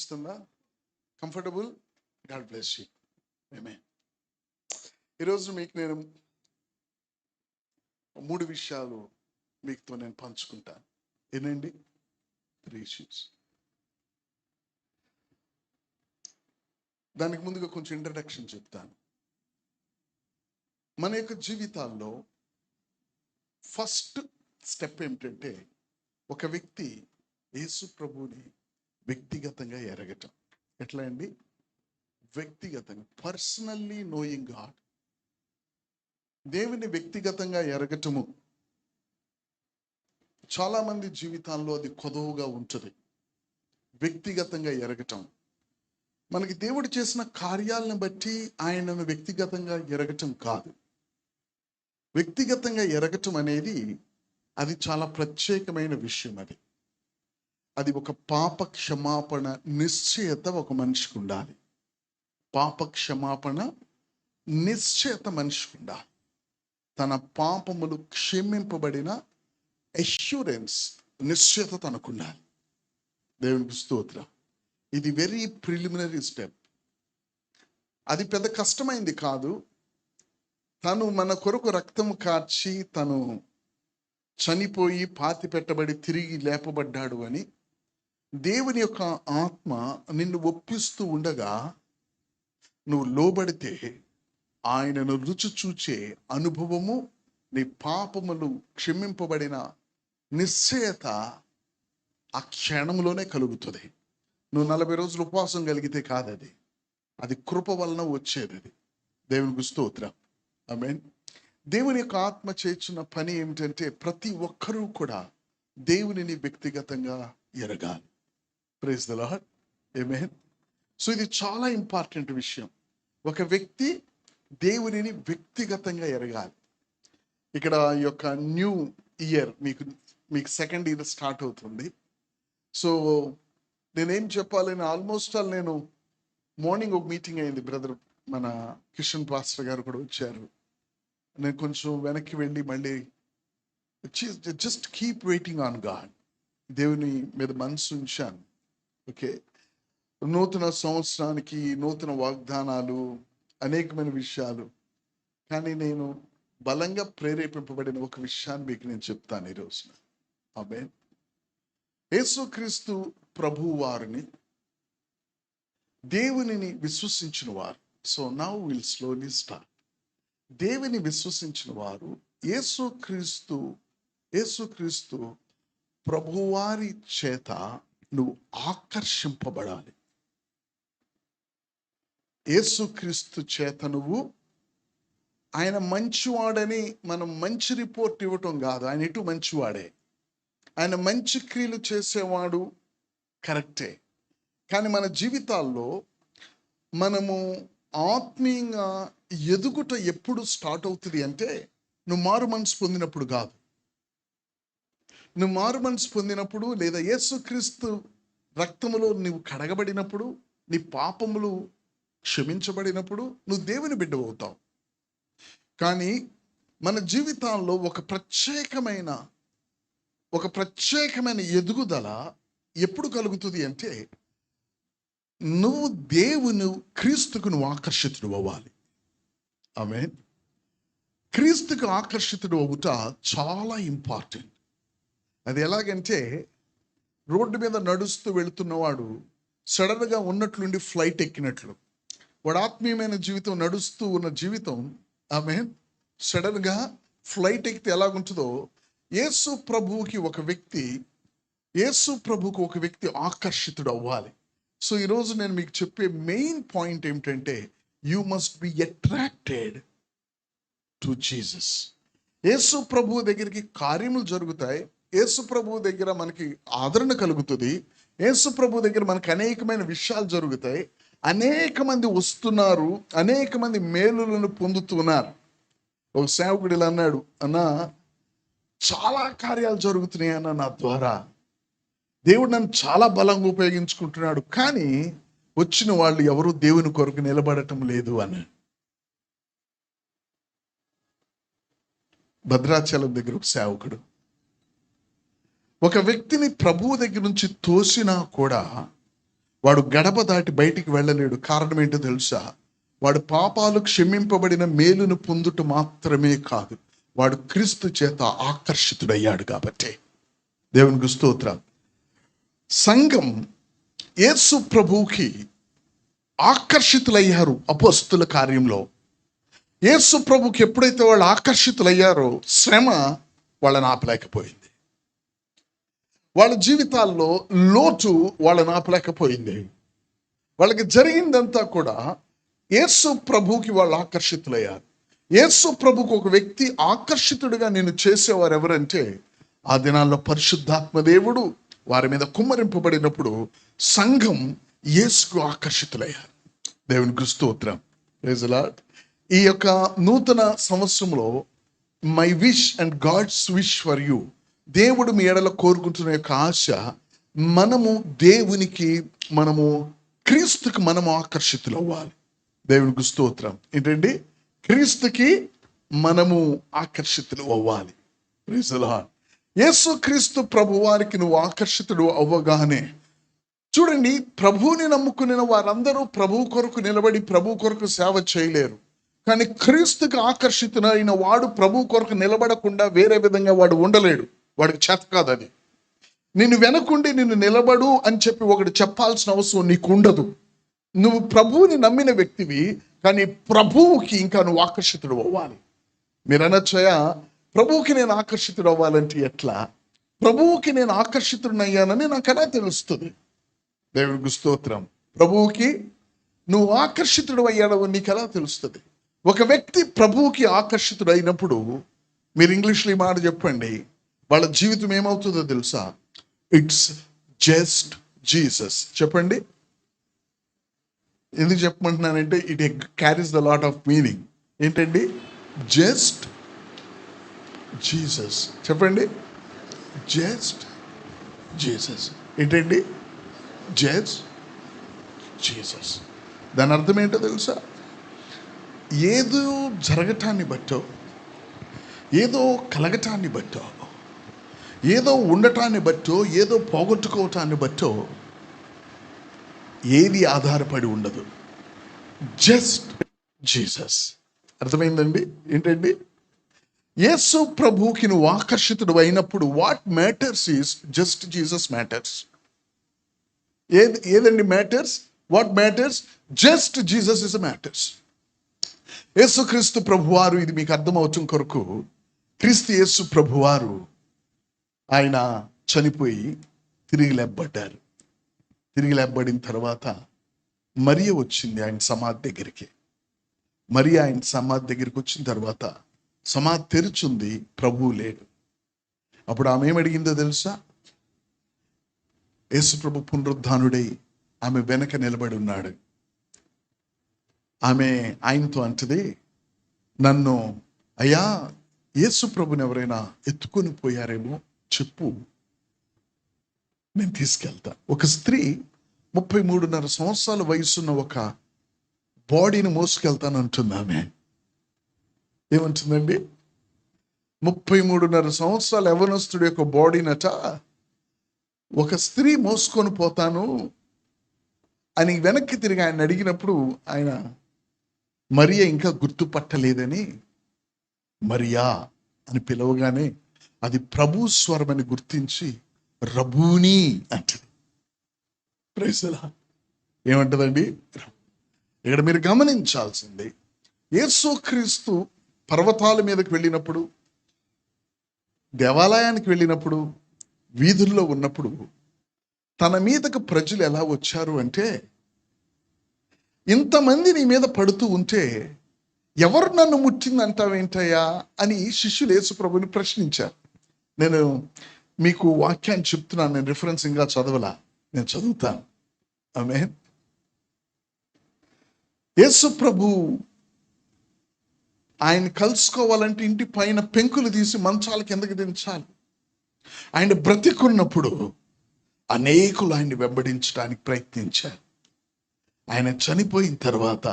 ఇస్తుందా? Comfortable? God bless you. ఆమేన్. ఈరోజు మీకు నేను 3 విషయాలు మీతో నేను పంచుకుంటాను. ఏనండి? 3 ఇష్యూస్. దానికి ముందుగా కొంచెం ఇంట్రడక్షన్ చెప్తాను. మన యొక్క జీవితాల్లో ఫస్ట్ స్టెప్ ఏమిటంటే ఒక వ్యక్తి యేసు ప్రభువుని వ్యక్తిగతంగా ఎరగటం. ఎట్లా అండి? వ్యక్తిగతంగా, పర్సనల్లీ నోయింగ్ గాడ్. దేవుని వ్యక్తిగతంగా ఎరగటము చాలా మంది జీవితాల్లో అది కొదవుగా ఉంటుంది. వ్యక్తిగతంగా ఎరగటం, మనకి దేవుడు చేసిన కార్యాలను బట్టి ఆయనను వ్యక్తిగతంగా ఎరగటం కాదు. వ్యక్తిగతంగా ఎరగటం అనేది అది చాలా ప్రత్యేకమైన విషయం. అది ఒక పాప క్షమాపణ నిశ్చయత ఒక మనిషికి ఉండాలి. పాప క్షమాపణ నిశ్చయత మనిషికి ఉండాలి. తన పాపములు క్షమింపబడిన అష్యూరెన్స్, నిశ్చయత తనకుండాలి. దేవునికి స్తోత్రం. ఇది వెరీ ప్రిలిమినరీ స్టెప్. అది పెద్ద కష్టమైంది కాదు. తను మన కొరకు రక్తం కార్చి తను చనిపోయి పాతి పెట్టబడి తిరిగి లేపబడ్డాడు అని దేవుని యొక్క ఆత్మ నిన్ను ఒప్పిస్తూ ఉండగా నువ్వు లోబడితే ఆయనను రుచి చూచే అనుభవము, నీ పాపములు క్షమింపబడిన నిశ్చయత ఆ క్షణంలోనే కలుగుతుంది. నువ్వు 40 రోజులు ఉపవాసం కలిగితే కాదది, అది కృప వలన వచ్చేది. అది దేవునికి స్తోత్రం. ఆమేన్. దేవుని యొక్క ఆత్మ చేస్తున్న పని ఏమిటంటే ప్రతి ఒక్కరూ కూడా దేవునిని వ్యక్తిగతంగా ఎరగాలి. Praise the Lord. ఆమేన్. సో ఇది చాలా ఇంపార్టెంట్ విషయం. ఒక వ్యక్తి దేవునిని వ్యక్తిగతంగా ఎరగాలి. ఇక్కడ ఈ యొక్క న్యూ ఇయర్ మీకు సెకండ్ ఇయర్ స్టార్ట్ అవుతుంది. సో నేనేం చెప్పాలని ఆల్మోస్ట్ ఆల్ నేను మార్నింగ్ ఒక మీటింగ్ అయింది. బ్రదర్ మన కిషన్ పాస్టర్ గారు కూడా వచ్చారు. నేను కొంచెం వెనక్కి వెళ్ళి మళ్ళీ just keep waiting on God, దేవుని మీద మనసు ఉంచాను. ఓకే, నూతన సంవత్సరానికి నూతన వాగ్దానాలు, అనేకమైన విషయాలు. కానీ నేను బలంగా ప్రేరేపింపబడిన ఒక విషయాన్ని మీకు నేను చెప్తాను ఈరోజు. ఆమేన్. యేసుక్రీస్తు ప్రభువు వారిని, దేవునిని వారు. So now will slowly start. దేవుని విశ్వసించిన వారు యేసుక్రీస్తు ప్రభువారి చేత నువ్వు ఆకర్షింపబడాలి. యేసుక్రీస్తు చేత నువ్వు, ఆయన మంచివాడని మనం మంచి రిపోర్ట్ ఇవ్వటం కాదు, ఆయన ఎటు మంచివాడే, ఆయన మంచి క్రియలు చేసేవాడు, కరెక్టే. కానీ మన జీవితాల్లో మనము ఆత్మీయంగా ఎదుగుట ఎప్పుడు స్టార్ట్ అవుతుంది అంటే నువ్వు మారు మనసు పొందినప్పుడు కాదు. నువ్వు మారు మనసు పొందినప్పుడు, లేదా యేసుక్రీస్తు రక్తములో నువ్వు కడగబడినప్పుడు, నీ పాపములు క్షమించబడినప్పుడు నువ్వు దేవుని బిడ్డ అవుతావు. కానీ మన జీవితాల్లో ఒక ప్రత్యేకమైన ఎదుగుదల ఎప్పుడు కలుగుతుంది అంటే నువ్వు క్రీస్తుకు నువ్వు ఆకర్షితుడు అవ్వాలి. ఆమేన్. క్రీస్తుకు ఆకర్షితుడు అవుట చాలా ఇంపార్టెంట్. అది ఎలాగంటే రోడ్డు మీద నడుస్తూ వెళుతున్నవాడు సడన్గా ఉన్నట్లుండి ఫ్లైట్ ఎక్కినట్లు, వాడు ఆత్మీయమైన జీవితం నడుస్తూ ఉన్న జీవితం, ఆమేన్, సడన్గా ఫ్లైట్ ఎక్కితే ఎలాగుంటుందో యేసు ప్రభువుకి ఒక వ్యక్తి ఆకర్షితుడు అవ్వాలి. సో ఈరోజు నేను మీకు చెప్పే మెయిన్ పాయింట్ ఏమిటంటే you must be attracted to Jesus. యేసు ప్రభువు దగ్గరికి కార్యములు జరుగుతాయి. యేసు ప్రభువు దగ్గర మనకి ఆదరణ కలుగుతుంది. యేసు ప్రభువు దగ్గర మనకి అనేకమైన విషయాలు జరుగుతాయి. అనేక మంది వస్తున్నారు, అనేక మంది మేలులను పొందుతున్నారు. ఒక సేవకుడు ఇలా అన్నాడు, అన్నా చాలా కార్యాలు జరుగుతున్నాయి అన్న నా ద్వారా, దేవుడు నన్ను చాలా బలంగా ఉపయోగించుకుంటున్నాడు, కానీ వచ్చిన వాళ్ళు ఎవరు దేవుని కొరకు నిలబడటం లేదు అని. భద్రాచలం దగ్గర ఒక సేవకుడు ఒక వ్యక్తిని ప్రభువు దగ్గర నుంచి తోసినా కూడా వాడు గడప దాటి బయటికి వెళ్ళలేడు. కారణం ఏంటో తెలుసా? వాడు పాపాలు క్షమింపబడిన మేలును పొందుట మాత్రమే కాదు, వాడు క్రీస్తు చేత ఆకర్షితుడయ్యాడు. కాబట్టి దేవునికి స్తోత్రం. సంఘం యేసు ప్రభువుకి ఆకర్షితులయ్యారు. అపోస్తుల కార్యంలో యేసు ప్రభుకి ఎప్పుడైతే వాళ్ళు ఆకర్షితులయ్యారో, శ్రమ వాళ్ళని ఆపలేకపోయింది. వాళ్ళ జీవితాల్లో లోటు వాళ్ళని ఆపలేకపోయింది. వాళ్ళకి జరిగిందంతా కూడా యేసు ప్రభుకి వాళ్ళు ఆకర్షితులయ్యారు. యేసు ప్రభుకు ఒక వ్యక్తి ఆకర్షితుడిగా నేను చేసేవారు ఎవరంటే, ఆ దినాల్లో పరిశుద్ధాత్మ దేవుడు వారి మీద కుమ్మరింపబడినప్పుడు సంఘం యేసుకు ఆకర్షితులయ్యారు. దేవునికి స్తోత్రం. Praise the Lord. ఈ యొక్క నూతన సంవత్సరంలో my wish and God's wish for you, దేవుడు మీ ఎడల కోరుకుంటున్న యొక్క ఆశ, మనము దేవునికి, మనము క్రీస్తుకి మనము ఆకర్షితులు అవ్వాలి. దేవునికి స్తోత్రం. ఏంటండి? క్రీస్తుకి మనము ఆకర్షితులు అవ్వాలి. Praise the lord. యేసు క్రీస్తు ప్రభు వారికి నువ్వు ఆకర్షితుడు అవ్వగానే, చూడండి, ప్రభువుని నమ్ముకునే వారందరూ ప్రభు కొరకు నిలబడి ప్రభు కొరకు సేవ చేయలేరు. కానీ క్రీస్తుకి ఆకర్షితుడైన వాడు ప్రభు కొరకు నిలబడకుండా వేరే విధంగా వాడు ఉండలేడు. వాడికి చేత కాదు అది. నిన్ను వెనకుండి నిన్ను నిలబడు అని చెప్పి ఒకటి చెప్పాల్సిన అవసరం నీకు ఉండదు. నువ్వు ప్రభువుని నమ్మిన వ్యక్తివి, కానీ ప్రభువుకి ఇంకా నువ్వు ఆకర్షితుడు అవ్వాలి. మీరు అనొచ్చయా, ప్రభువుకి నేను ఆకర్షితుడు అవ్వాలంటే ఎట్లా? ప్రభువుకి నేను ఆకర్షితుడినయ్యానని నాకు ఎలా తెలుస్తుంది? దేవునికి స్తోత్రం. ప్రభువుకి నువ్వు ఆకర్షితుడు అయ్యాడవు నీకు ఎలా తెలుస్తుంది? ఒక వ్యక్తి ప్రభువుకి ఆకర్షితుడు అయినప్పుడు, మీరు ఇంగ్లీష్లో ఈ మాట చెప్పండి, వాళ్ళ జీవితం ఏమవుతుందో తెలుసా? It's just Jesus. చెప్పండి. ఎందుకు చెప్పమంటున్నానంటే, it carries the lot of meaning. ఏంటండి? Just Jesus. చెప్పండి. Just Jesus. ఏంటండి? Just Jesus. దాని అర్థం ఏంటో తెలుసా? ఏదో జరగటాన్ని బట్టో, ఏదో కలగటాన్ని బట్టో, ఏదో ఉండటాన్ని బట్టో, ఏదో పోగొట్టుకోవటాన్ని బట్టో ఏది ఆధారపడి ఉండదు. Just Jesus. అర్థమైందండి? ఏంటండి? యేసు ప్రభువుకి నువ్వు ఆకర్షితుడు అయినప్పుడు what matters is just Jesus matters. ఏదండి matters? What matters? Just Jesus is matters. యేసుక్రీస్తు ప్రభువారు, ఇది మీకు అర్థమవటం కొరకు, క్రీస్తు యేసు ప్రభువారు ఆయన చనిపోయి తిరిగి లేపబడ్డారు. తిరిగి లేపబడిన తర్వాత మరియ వచ్చింది ఆయన సమాధి దగ్గరికి. మరియ ఆయన సమాధి దగ్గరికి వచ్చిన తర్వాత సమాధి తెరుచుంది, ప్రభువు లేడు. అప్పుడు ఆమె ఏమడిగిందో తెలుసా? యేసు ప్రభు పునరుద్ధానుడై ఆమె వెనక నిలబడి ఉన్నాడు. ఆమె ఆయనతో అంటది, నన్ను, అయ్యా, యేసు ప్రభుని ఎవరైనా ఎత్తుకొని పోయారేమో చెప్పు, నేను తీసుకెళ్తా. ఒక స్త్రీ 33.5 సంవత్సరాల వయసున్న ఒక బాడీని మోసుకెళ్తానంటుంది. ఆమె ఏమంటుందండి? 33.5 సంవత్సరాల యవ్వనస్తుడి యొక్క బాడీనట ఒక స్త్రీ మోసుకొని పోతాను అని వెనక్కి తిరిగి ఆయన అడిగినప్పుడు, ఆయన మరియా ఇంకా గుర్తుపట్టలేదని మరియా అని పిలవగానే అది ప్రభు స్వరం అని గుర్తించి రబూని అంటది. Praise the Lord. ఏమంటదండి? ఇక్కడ మీరు గమనించాల్సింది, యేసుక్రీస్తు పర్వతాల మీదకి వెళ్ళినప్పుడు, దేవాలయానికి వెళ్ళినప్పుడు, వీధుల్లో ఉన్నప్పుడు తన మీదకు ప్రజలు ఎలా వచ్చారు అంటే, ఇంతమంది నీ మీద పడుతూ ఉంటే ఎవరు నన్ను ముట్టిందంటావేంటయ్యా అని శిష్యులు యేసు ప్రభుని ప్రశ్నించారు. నేను మీకు వాక్యాన్ని చెప్తున్నాను, నేను రిఫరెన్స్ ఇంకా చదవలా, నేను చదువుతాను. ఆమేన్. యేసు ప్రభు ఆయన కలుసుకోవాలంటే ఇంటి పైన పెంకులు తీసి మంచాల కిందకి దించాలి. ఆయన బ్రతికున్నప్పుడు అనేకులు ఆయన్ని వెంబడించడానికి ప్రయత్నించారు. ఆయన చనిపోయిన తర్వాత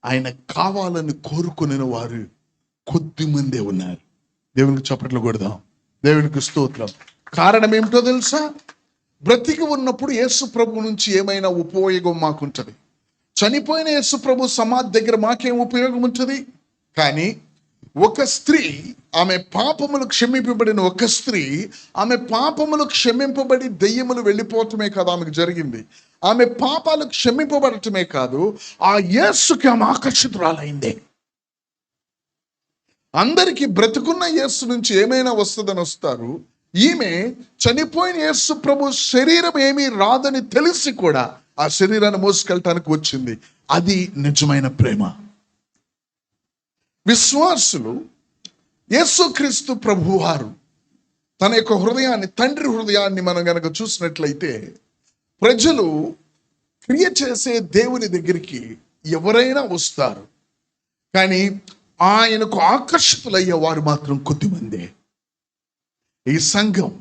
ఆయన కావాలని కోరుకునే వారు కొద్ది మందే ఉన్నారు. దేవునికి చప్పట్లు కొడదాం. దేవునికి స్తోత్రం. కారణం ఏమిటో తెలుసా? బ్రతికి ఉన్నప్పుడు యేసు ప్రభు నుంచి ఏమైనా ఉపయోగం మాకుంటుంది. చనిపోయిన యేసు ప్రభు సమాధి దగ్గర మాకేం ఉపయోగం ఉంటుంది? కానీ ఒక స్త్రీ, ఆమె పాపములు క్షమింపబడిన ఒక స్త్రీ, ఆమె పాపములు క్షమింపబడి దెయ్యములు వెళ్ళిపోవటమే కాదు ఆమెకు జరిగింది. ఆమె పాపాలు క్షమింపబడటమే కాదు, ఆ యేసుకి ఆమె ఆకర్షితురాలైంది. అందరికీ బ్రతుకున్న యేసు నుంచి ఏమైనా వస్తుందని వస్తారు. ఈమె చనిపోయిన యేసు ప్రభు శరీరం ఏమీ రాదని తెలిసి కూడా ఆ శరీరాన్ని మోసుకెళ్ళటానికి వచ్చింది. అది నిజమైన ప్రేమ. విశ్వాసులు యేసుక్రీస్తు ప్రభువారు తన యొక్క హృదయాన్ని, తండ్రి హృదయాన్ని మనం గనక చూసినట్లయితే, ప్రజలు క్రియ చేసే దేవుని దగ్గరికి ఎవరైనా వస్తారు, కానీ ఆయనకు ఆకర్షితులయ్యే వారు మాత్రం కొద్దిమందే. ఈ సంఘం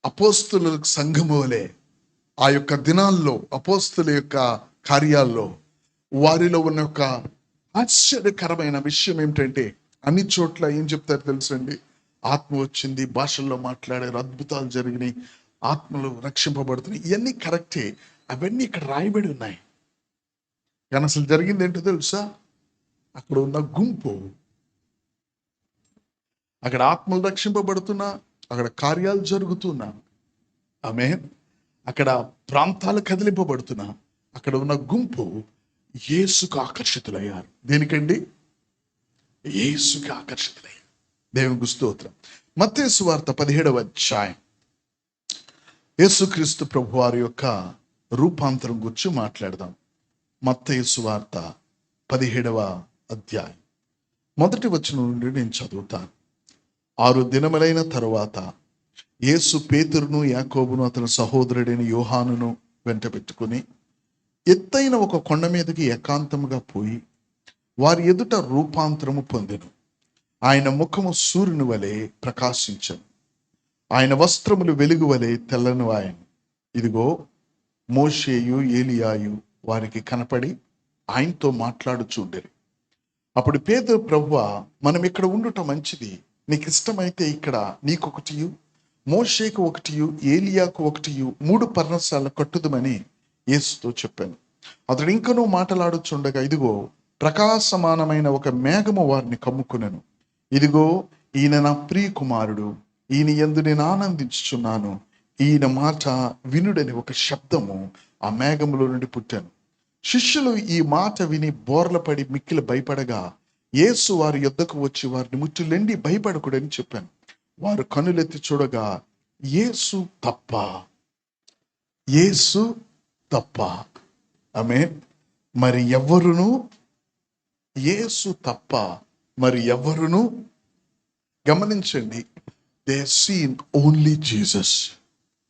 అపోస్తుల సంఘము వలె ఆ యొక్క దినాల్లో అపోస్తుల యొక్క కార్యాల్లో వారిలో ఉన్న ఒక ఆశ్చర్యకరమైన విషయం ఏమిటంటే, అన్ని చోట్ల ఏం చెప్తారు తెలుసండి? ఆత్మ వచ్చింది, భాషల్లో మాట్లాడారు, అద్భుతాలు జరిగినాయి, ఆత్మలు రక్షింపబడుతున్నాయి. ఇవన్నీ కరెక్టే, అవన్నీ ఇక్కడ రాయబడి ఉన్నాయి. కానీ అసలు జరిగింది ఏంటో తెలుసా? అక్కడ ఉన్న గుంపు, అక్కడ ఆత్మలు రక్షింపబడుతున్నా, అక్కడ కార్యాలు జరుగుతున్నా, ఆమేన్, అక్కడ ప్రాంతాలు కదిలింపబడుతున్నా, అక్కడ ఉన్న గుంపు యేసుకు ఆకర్షితులయ్యారు. దేనికండి? యేసుకి ఆకర్షితులయ్యారు. దేవునికి స్తోత్రం. మత్తయి సువార్త 17వ అధ్యాయం యేసుక్రీస్తు ప్రభు వారి యొక్క రూపాంతరం గురించి మాట్లాడదాం. మత్తయి సువార్త 17వ అధ్యాయం మొదటి వచనం నుండి నేను చదువుతాను. 6 దినములైన తరువాత యేసు పేతురును, యాకోబును, అతని సహోదరుడైన యోహానును వెంట పెట్టుకుని ఎత్తైన ఒక కొండ మీదకి ఏకాంతముగా పోయి వారి ఎదుట రూపాంతరము పొందెను. ఆయన ముఖము సూర్యుని వలె ప్రకాశించెను, ఆయన వస్త్రములు వెలుగు వలె తెల్లని ఆయన. ఇదిగో మోషేయు ఏలియాయు వారికి కనపడి ఆయనతో మాట్లాడుచుండెరు. అప్పుడు పేతురు, ప్రభువా, మనం ఇక్కడ ఉండుట మంచిది. నీకు ఇష్టమైతే ఇక్కడ నీకొకటియు, మోషేకు ఒకటియు, ఏలియాకు ఒకటియు 3 పర్ణశాల కట్టుదమని యేసుతో చెప్పాను. అతడు ఇంకనూ మాట్లాడుచుండగా ఇదిగో ప్రకాశమానమైన ఒక మేఘము వారిని కమ్ముకునెను. ఇదిగో ఈయన నా ప్రియ కుమారుడు, ఈయన యందు నేను ఆనందించుచున్నాను, ఈయన మాట వినుడని ఒక శబ్దము ఆ మేఘములో నుండి పుట్టాను. శిష్యులు ఈ మాట విని బోర్లపడి మిక్కిలి భయపడగా యేసు వారి యొద్దకు వచ్చి వారిని ముట్టులెండి భయపడకూడని చెప్పాను. వారు కనులెత్తి చూడగా యేసు తప్ప, యేసు తప్ప, ఆమేన్, మరి ఎవరును, యేసు తప్ప మరి ఎవరును, గమనించండి, దే సీన్ ఓన్లీ జీసస్.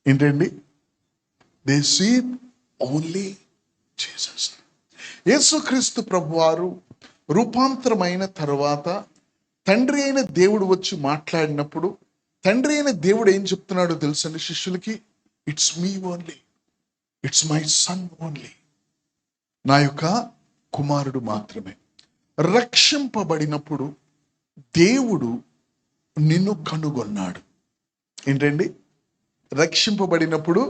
ఏంటండి? They seen only Jesus. యేసుక్రీస్తు ప్రభువారు రూపాంతరమైన తర్వాత తండ్రి అయిన దేవుడు వచ్చి మాట్లాడినప్పుడు తండ్రి అయిన దేవుడు ఏం చెప్తున్నాడో తెలుసండి శిష్యులకి? It's me only, it's my son only, నా యొక్క కుమారుడు మాత్రమే. రక్షింపబడినప్పుడు దేవుడు నిన్ను కనుగొన్నాడు. ఏంటండి? రక్షింపబడినప్పుడు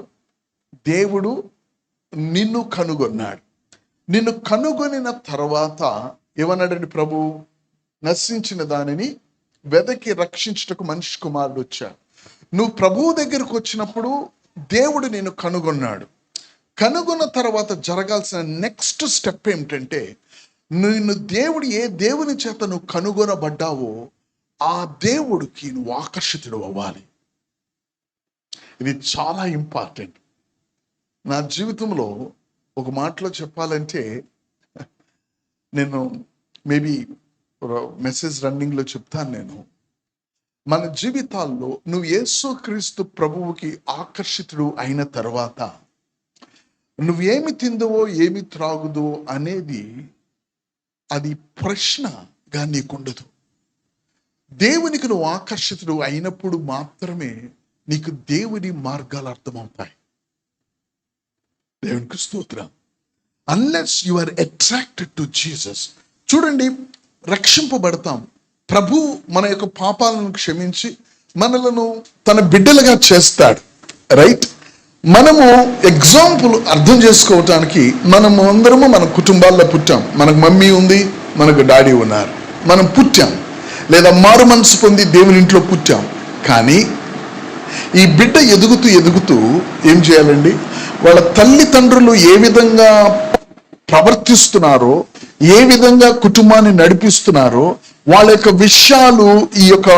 దేవుడు నిన్ను కనుగొన్నాడు. నిన్ను కనుగొనిన తర్వాత ఏమన్నాడండి ప్రభు? నశించిన దానిని వెదకి రక్షించుటకు మనిషి కుమారుడు వచ్చాడు. నువ్వు ప్రభువు దగ్గరకు వచ్చినప్పుడు దేవుడు నిన్ను కనుగొన్నాడు. కనుగొన్న తర్వాత జరగాల్సిన నెక్స్ట్ స్టెప్ ఏమిటంటే, నిన్ను దేవుడు ఏ దేవుని చేత నువ్వు కనుగొనబడ్డావో ఆ దేవుడికి నువ్వు ఆకర్షితుడు అవ్వాలి. ఇది చాలా ఇంపార్టెంట్. నా జీవితంలో ఒక మాటలో చెప్పాలంటే, నేను మేబీ మెసేజ్ రన్నింగ్లో చెప్తాను, నేను మన జీవితాల్లో నువ్వు యేసుక్రీస్తు ప్రభువుకి ఆకర్షితుడు అయిన తర్వాత నువ్వేమి తిందువో ఏమి త్రాగుదువో అనేది అది ప్రశ్నగా నీకుండదు. దేవునికి నువ్వు ఆకర్షితుడు అయినప్పుడు మాత్రమే నీకు దేవుని మార్గాలు అర్థమవుతాయి. దేవునికి స్తోత్రం. Unless you are attracted to Jesus. చూడండి, రక్షింపబడతాం, ప్రభు మన యొక్క పాపాలను క్షమించి మనలను తన బిడ్డలుగా చేస్తాడు, రైట్? మనము ఎగ్జాంపుల్ అర్థం చేసుకోవటానికి మనము అందరము మన కుటుంబాల్లో పుట్టాం. మనకు మమ్మీ ఉంది, మనకు డాడీ ఉన్నారు, మనం పుట్టాం. లేదా మారు మనసు పొంది దేవుని ఇంట్లో పుట్టాం. కానీ ఈ బిడ్డ ఎదుగుతూ ఏం చేయాలండి? వాళ్ళ తల్లిదండ్రులు ఏ విధంగా ప్రవర్తిస్తున్నారో, ఏ విధంగా కుటుంబాన్ని నడిపిస్తున్నారో వాళ్ళ యొక్క విషయాలు ఈ యొక్క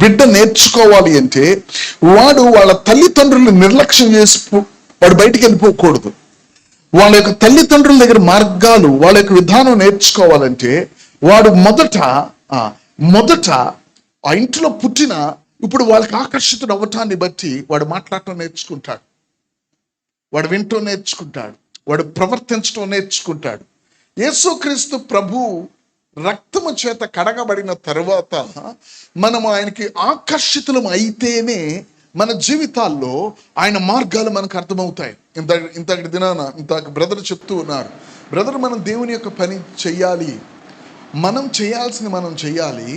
బిడ్డ నేర్చుకోవాలి అంటే వాడు వాళ్ళ తల్లిదండ్రులు నిర్లక్ష్యం చేసి వాడు బయటికి వెళ్ళిపోకూడదు. వాళ్ళ యొక్క తల్లిదండ్రుల దగ్గర మార్గాలు, వాళ్ళ యొక్క విధానం నేర్చుకోవాలంటే వాడు మొదట ఆ ఇంట్లో పుట్టిన ఇప్పుడు వాళ్ళకి ఆకర్షితుడు అవ్వటాన్ని బట్టి వాడు మాట్లాడటం నేర్చుకుంటాడు, వాడు వింటూ నేర్చుకుంటాడు, వాడు ప్రవర్తించడం నేర్చుకుంటాడు. యేసుక్రీస్తు ప్రభు రక్తము చేత కడగబడిన తరువాత మనం ఆయనకి ఆకర్షితులం అయితేనే మన జీవితాల్లో ఆయన మార్గాలు మనకు అర్థమవుతాయి. ఇంతటి దినాన బ్రదర్ చెప్తూ ఉన్నారు, బ్రదర్ మనం దేవుని యొక్క పని చెయ్యాలి, మనం చేయాల్సింది మనం చెయ్యాలి.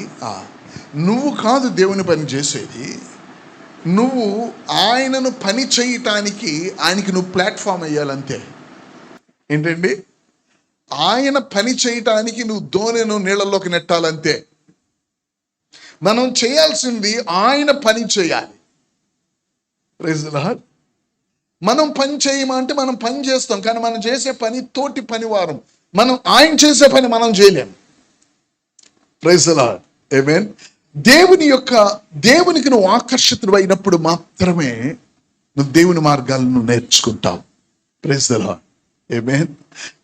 నువ్వు కాదు దేవుని పని చేసేది, నువ్వు ఆయనను పని చేయటానికి ఆయనకి నువ్వు ప్లాట్ఫామ్ అయ్యాలంతే. ఏంటండి? ఆయన పని చేయటానికి నువ్వు దోణెను నీళ్ళలోకి నెట్టాలంతే. మనం చేయాల్సింది ఆయన పని చేయాలి. Praise the Lord. మనం పని చేయమంటే మనం పని చేస్తాం, కానీ మనం చేసే పని తోటి పనివారం. మనం ఆయన చేసే పని మనం చేయలేం. Praise the Lord. ఆమేన్. దేవునికి నువ్వు ఆకర్షితుడు అయినప్పుడు మాత్రమే నువ్వు దేవుని మార్గాలను నేర్చుకుంటావు. Praise the Lord. ఆమేన్.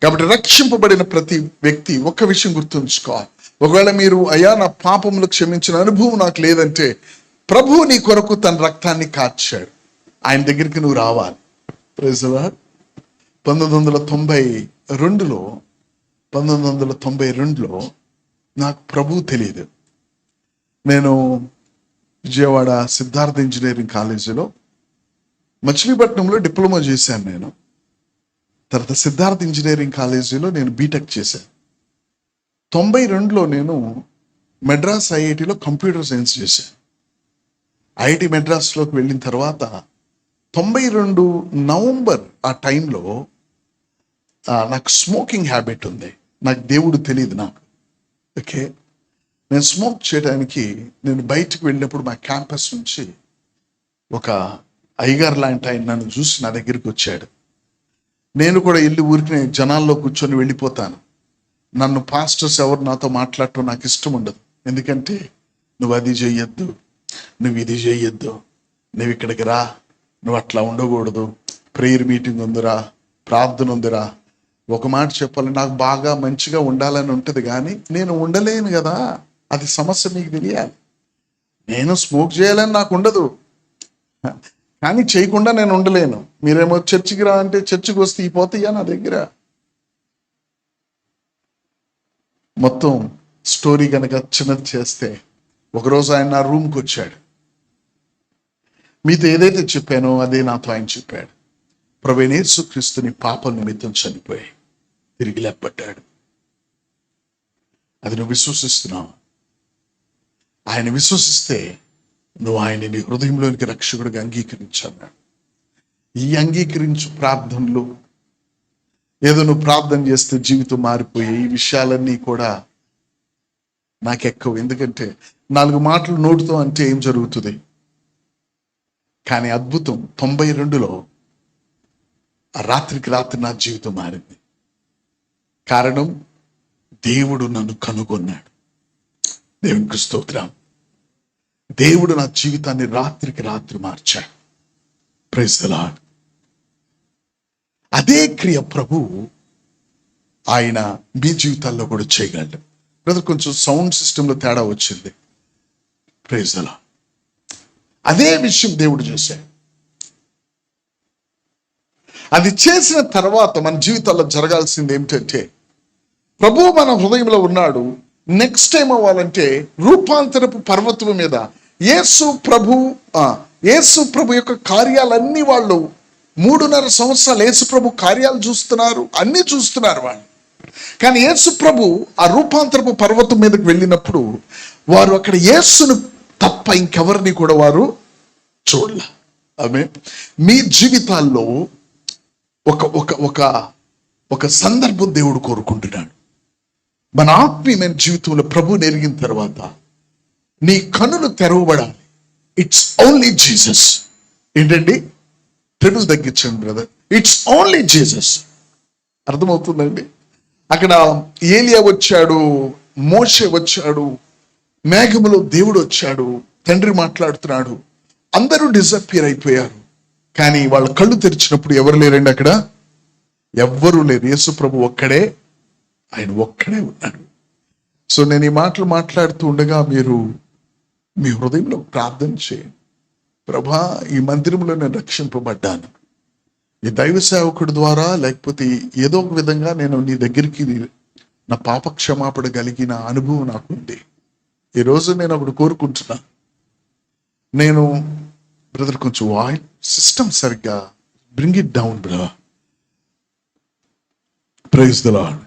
కాబట్టి రక్షింపబడిన ప్రతి వ్యక్తి ఒక్క విషయం గుర్తుంచుకోవాలి. ఒకవేళ మీరు అయ్యా నా పాపములు క్షమించిన అనుభవం నాకు లేదంటే ప్రభువు నీ కొరకు తన రక్తాన్ని కార్చాడు, ఆయన దగ్గరికి నువ్వు రావాలి. Praise the lord. 1992లో నాకు ప్రభువు తెలియదు. నేను విజయవాడ సిద్ధార్థ ఇంజనీరింగ్ కాలేజీలో మచిలీపట్నంలో డిప్లొమా చేశాను. నేను తర్వాత సిద్ధార్థ ఇంజనీరింగ్ కాలేజీలో నేను బీటెక్ చేశాను. 92లో నేను మెడ్రాస్ ఐఐటిలో కంప్యూటర్ సైన్స్ చేశాను. ఐఐటి మెడ్రాస్లోకి వెళ్ళిన తర్వాత 92 నవంబర్ ఆ టైంలో నాకు స్మోకింగ్ హ్యాబిట్ ఉంది. నాకు దేవుడు తెలియదు నాకు. ఓకే, నేను స్మోక్ చేయడానికి నేను బయటకు వెళ్ళినప్పుడు మా క్యాంపస్ నుంచి ఒక అయ్యగారు లాంటి ఆయన నన్ను చూసి నా దగ్గరికి వచ్చాడు. నేను కూడా వెళ్ళి ఊరికి జనాల్లో కూర్చొని వెళ్ళిపోతాను. నన్ను పాస్టర్స్ ఎవరు నాతో మాట్లాడటం నాకు ఇష్టం ఉండదు. ఎందుకంటే నువ్వు అది చెయ్యొద్దు, నువ్వు ఇది చెయ్యొద్దు, నువ్వు ఇక్కడికి రా, నువ్వు అట్లా ఉండకూడదు, ప్రేయర్ మీటింగ్ ఉందిరా, ప్రార్థన ఉందిరా. ఒక మాట చెప్పాలి, నాకు బాగా మంచిగా ఉండాలని ఉంటుంది, కానీ నేను ఉండలేను కదా. అది సమస్య మీకు తెలియాలి. నేను స్మోక్ చేయాలని నాకు ఉండదు, కానీ చేయకుండా నేను ఉండలేను. మీరేమో చర్చికి రా అంటే చర్చికి వస్తే ఈ పోతాయా నా దగ్గర? మొత్తం స్టోరీ కనుక చిన్నది చేస్తే, ఒకరోజు ఆయన నా రూమ్కి వచ్చాడు. మీతో ఏదైతే చెప్పానో అదే నాతో ఆయన చెప్పాడు. ప్రభువైన యేసుక్రీస్తుని పాపం నిమిత్తం చనిపోయి తిరిగి లేపబడ్డాడు. అది నువ్వు విశ్వసిస్తున్నావు. ఆయన విశ్వసిస్తే నువ్వు ఆయన నీ హృదయంలోనికి రక్షకుడిగా అంగీకరించాడు. ఈ అంగీకరించు ప్రార్థనలు, ఏదో నువ్వు ప్రార్థన చేస్తే జీవితం మారిపోయే ఈ విషయాలన్నీ కూడా నాకెక్కవు. ఎందుకంటే 4 మాటలు నోటితో అంటే ఏం జరుగుతుంది? కానీ అద్భుతం 92లో రాత్రికి రాత్రి నా జీవితం మారింది. కారణం దేవుడు నన్ను కనుగొన్నాడు. దేవునికి స్తోత్రం. దేవుడు నా జీవితాన్ని రాత్రికి రాత్రి మార్చాడు. Praise the Lord. అదే క్రియ ప్రభు ఆయన మీ జీవితాల్లో కూడా చేయగలడు. బ్రదర్ కొంచెం సౌండ్ సిస్టంలో తేడా వచ్చింది. Praise the Lord. అదే విషయం దేవుడు చేశాడు. అది చేసిన తర్వాత మన జీవితాల్లో జరగాల్సింది ఏమిటంటే, ప్రభువు మన హృదయంలో ఉన్నాడు. నెక్స్ట్ టైం అవ్వాలంటే రూపాంతరపు పర్వతం మీద యేసు ప్రభు యొక్క కార్యాలన్నీ వాళ్ళు 3.5 సంవత్సరాలు యేసు ప్రభు కార్యాలు చూస్తున్నారు, అన్ని చూస్తున్నారు వాళ్ళు. కానీ యేసు ప్రభు ఆ రూపాంతరపు పర్వతం మీదకి వెళ్ళినప్పుడు వారు అక్కడ యేసును తప్ప ఇంకెవరిని కూడా వారు చూడలే. ఆమె మీ జీవితాల్లో ఒక ఒక ఒక ఒక సందర్భం దేవుడు కోరుకుంటున్నాడు. మన ఆత్మీయమైన జీవితంలో ప్రభువుని ఎరిగిన తర్వాత నీ కనులు తెరవబడాలి. It's only Jesus. ఏంటండి? ట్రిబుల్ తగ్గించండి బ్రదర్. It's only Jesus. అర్థమవుతుందండి? అక్కడ ఏలియా వచ్చాడు, మోషే వచ్చాడు, మేఘములో దేవుడు వచ్చాడు, తండ్రి మాట్లాడుతున్నాడు. అందరూ డిసప్పియర్ అయిపోయారు. కానీ వాళ్ళ కళ్ళు తెరిచినప్పుడు ఎవరు లేరండి అక్కడ? ఎవ్వరూ లేరు. యేసు ప్రభు ఒక్కడే, ఆయన ఒక్కడే ఉన్నాడు. సో నేను ఈ మాటలు మాట్లాడుతూ ఉండగా మీరు మీ హృదయంలో ప్రార్థన చేయండి. ప్రభా, ఈ మందిరంలో నేను రక్షింపబడ్డాను. ఈ దైవ సేవకుడి ద్వారా లేకపోతే ఏదో ఒక విధంగా నేను నీ దగ్గరికి నా పాప క్షమాపణ కలిగిన అనుభవం నాకుంది. ఈరోజు నేను ఒకటి కోరుకుంటున్నా. నేను బ్రదర్ కొంచెం ఆయిల్ సిస్టమ్ సరిగ్గా bring it down brother. Praise the Lord.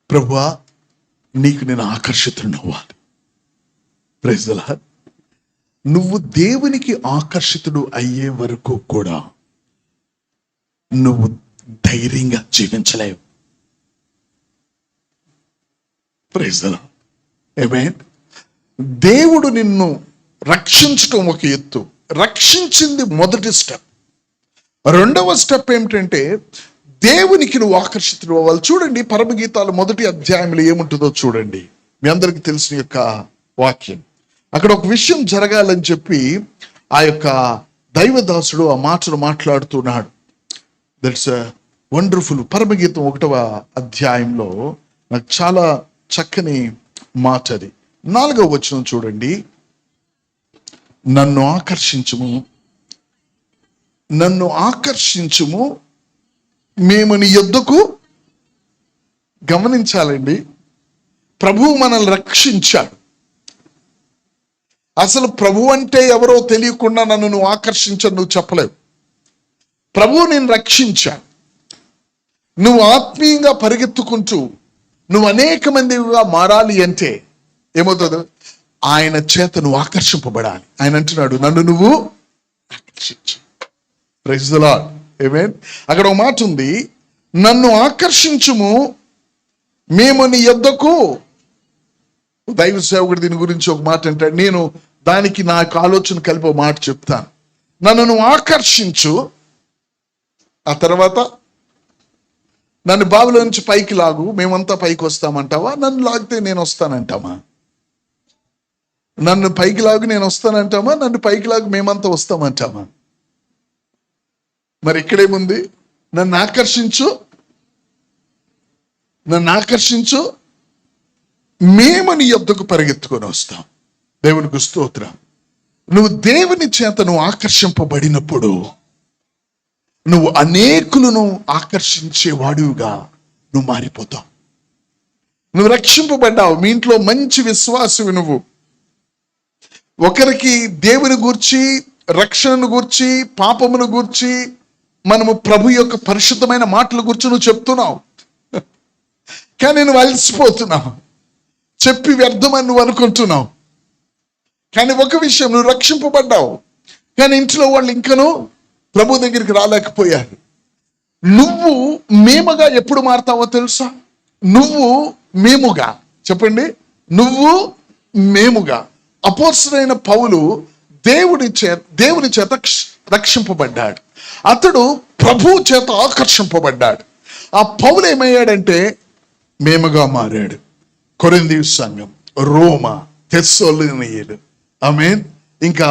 ప్రభువా, నీకు నేను ఆకర్షితుడవ్వాలి. Praise the Lord. నువ్వు దేవునికి ఆకర్షితుడు అయ్యే వరకు కూడా నువ్వు ధైర్యంగా జీవించలేవు. Praise the Lord. ఆమేన్. దేవుడు నిన్ను రక్షించటం ఒక ఎత్తు. రక్షించింది మొదటి స్టెప్. రెండవ స్టెప్ ఏమిటంటే దేవునికి నువ్వు ఆకర్షితుడు అవ్వాలి. చూడండి, పరమగీతాలు 1వ అధ్యాయంలో ఏముంటుందో చూడండి. మీ అందరికి తెలిసిన యొక్క వాక్యం. అక్కడ ఒక విషయం జరగాలని చెప్పి ఆ యొక్క దైవదాసుడు ఆ మాటలు మాట్లాడుతున్నాడు. That's wonderful. పరమగీతం 1వ అధ్యాయంలో నాకు చాలా చక్కని మాట అది. 4వ వచనం చూడండి. నన్ను ఆకర్షించుము, నన్ను ఆకర్షించుము, మేము నీ యొద్దకు. గమనించాలండి, ప్రభువు మనల్ని రక్షించాడు. అసలు ప్రభు అంటే ఎవరో తెలియకుండా నన్ను నువ్వు ఆకర్షించని నువ్వు చెప్పలేవు. ప్రభువు నేను రక్షించాడు. నువ్వు ఆత్మీయంగా పరిగెత్తుకుంటూ నువ్వు అనేక మందిగా మారాలి అంటే ఏమవుతుంది? ఆయన చేత నువ్వు ఆకర్షింపబడాలి. ఆయన అంటున్నాడు, నన్ను నువ్వు ఆకర్షించు. Praise the Lord. ఆమేన్. అక్కడ ఒక మాట ఉంది, నన్ను ఆకర్షించుము, మేము నీ యొద్దకు. దైవ సేవకుడు దీని గురించి ఒక మాట అంటాడు. నేను దానికి నాకు ఆలోచన కలిపి ఒక మాట చెప్తాను. నన్ను నువ్వు ఆకర్షించు, ఆ తర్వాత నన్ను బావిలో నుంచి పైకి లాగు, మేమంతా పైకి వస్తామంటావా? నన్ను లాగితే నేను వస్తానంటామా? నన్ను పైకి లాగు నేను వస్తానంటామా? నన్ను పైకి లాగు మేమంతా వస్తామంటామా? మరి ఇక్కడేముంది? నన్ను ఆకర్షించు, నన్ను ఆకర్షించు, మేము నీ యొద్దకు పరిగెత్తుకొని వస్తాం. దేవునికి స్తోత్రం. నువ్వు దేవుని చేత నువ్వు ఆకర్షింపబడినప్పుడు నువ్వు అనేకులను ఆకర్షించే వాడివిగా నువ్వు మారిపోతావు. నువ్వు రక్షింపబడ్డావు. మీ ఇంట్లో మంచి విశ్వాసవి నువ్వు. ఒకరికి దేవుని గూర్చి, రక్షణను గూర్చి, పాపమును గూర్చి, మనము ప్రభు యొక్క పరిశుద్ధమైన మాటల గురించి నువ్వు చెప్తున్నావు. కానీ నువ్వు అలసిపోతున్నావు, చెప్పి వ్యర్థమని నువ్వు అనుకుంటున్నావు. కానీ ఒక విషయం, నువ్వు రక్షింపబడ్డావు, కానీ ఇంట్లో వాళ్ళు ఇంకనూ ప్రభు దగ్గరికి రాలేకపోయారు. నువ్వు మేముగా ఎప్పుడు మారుతావో తెలుసా? నువ్వు మేముగా. చెప్పండి, నువ్వు మేముగా. అపోస్తలుడైన పౌలు దేవుని చేత రక్షింపబడ్డాడు. అతడు ప్రభు చేత ఆకర్షింపబడ్డాడు. ఆ పౌలు ఏమయ్యాడంటే మేముగా మారాడు. కొరింథీ సంఘం, రోమా, తెస్సలోనికీయులు, ఆమేన్, ఇంకా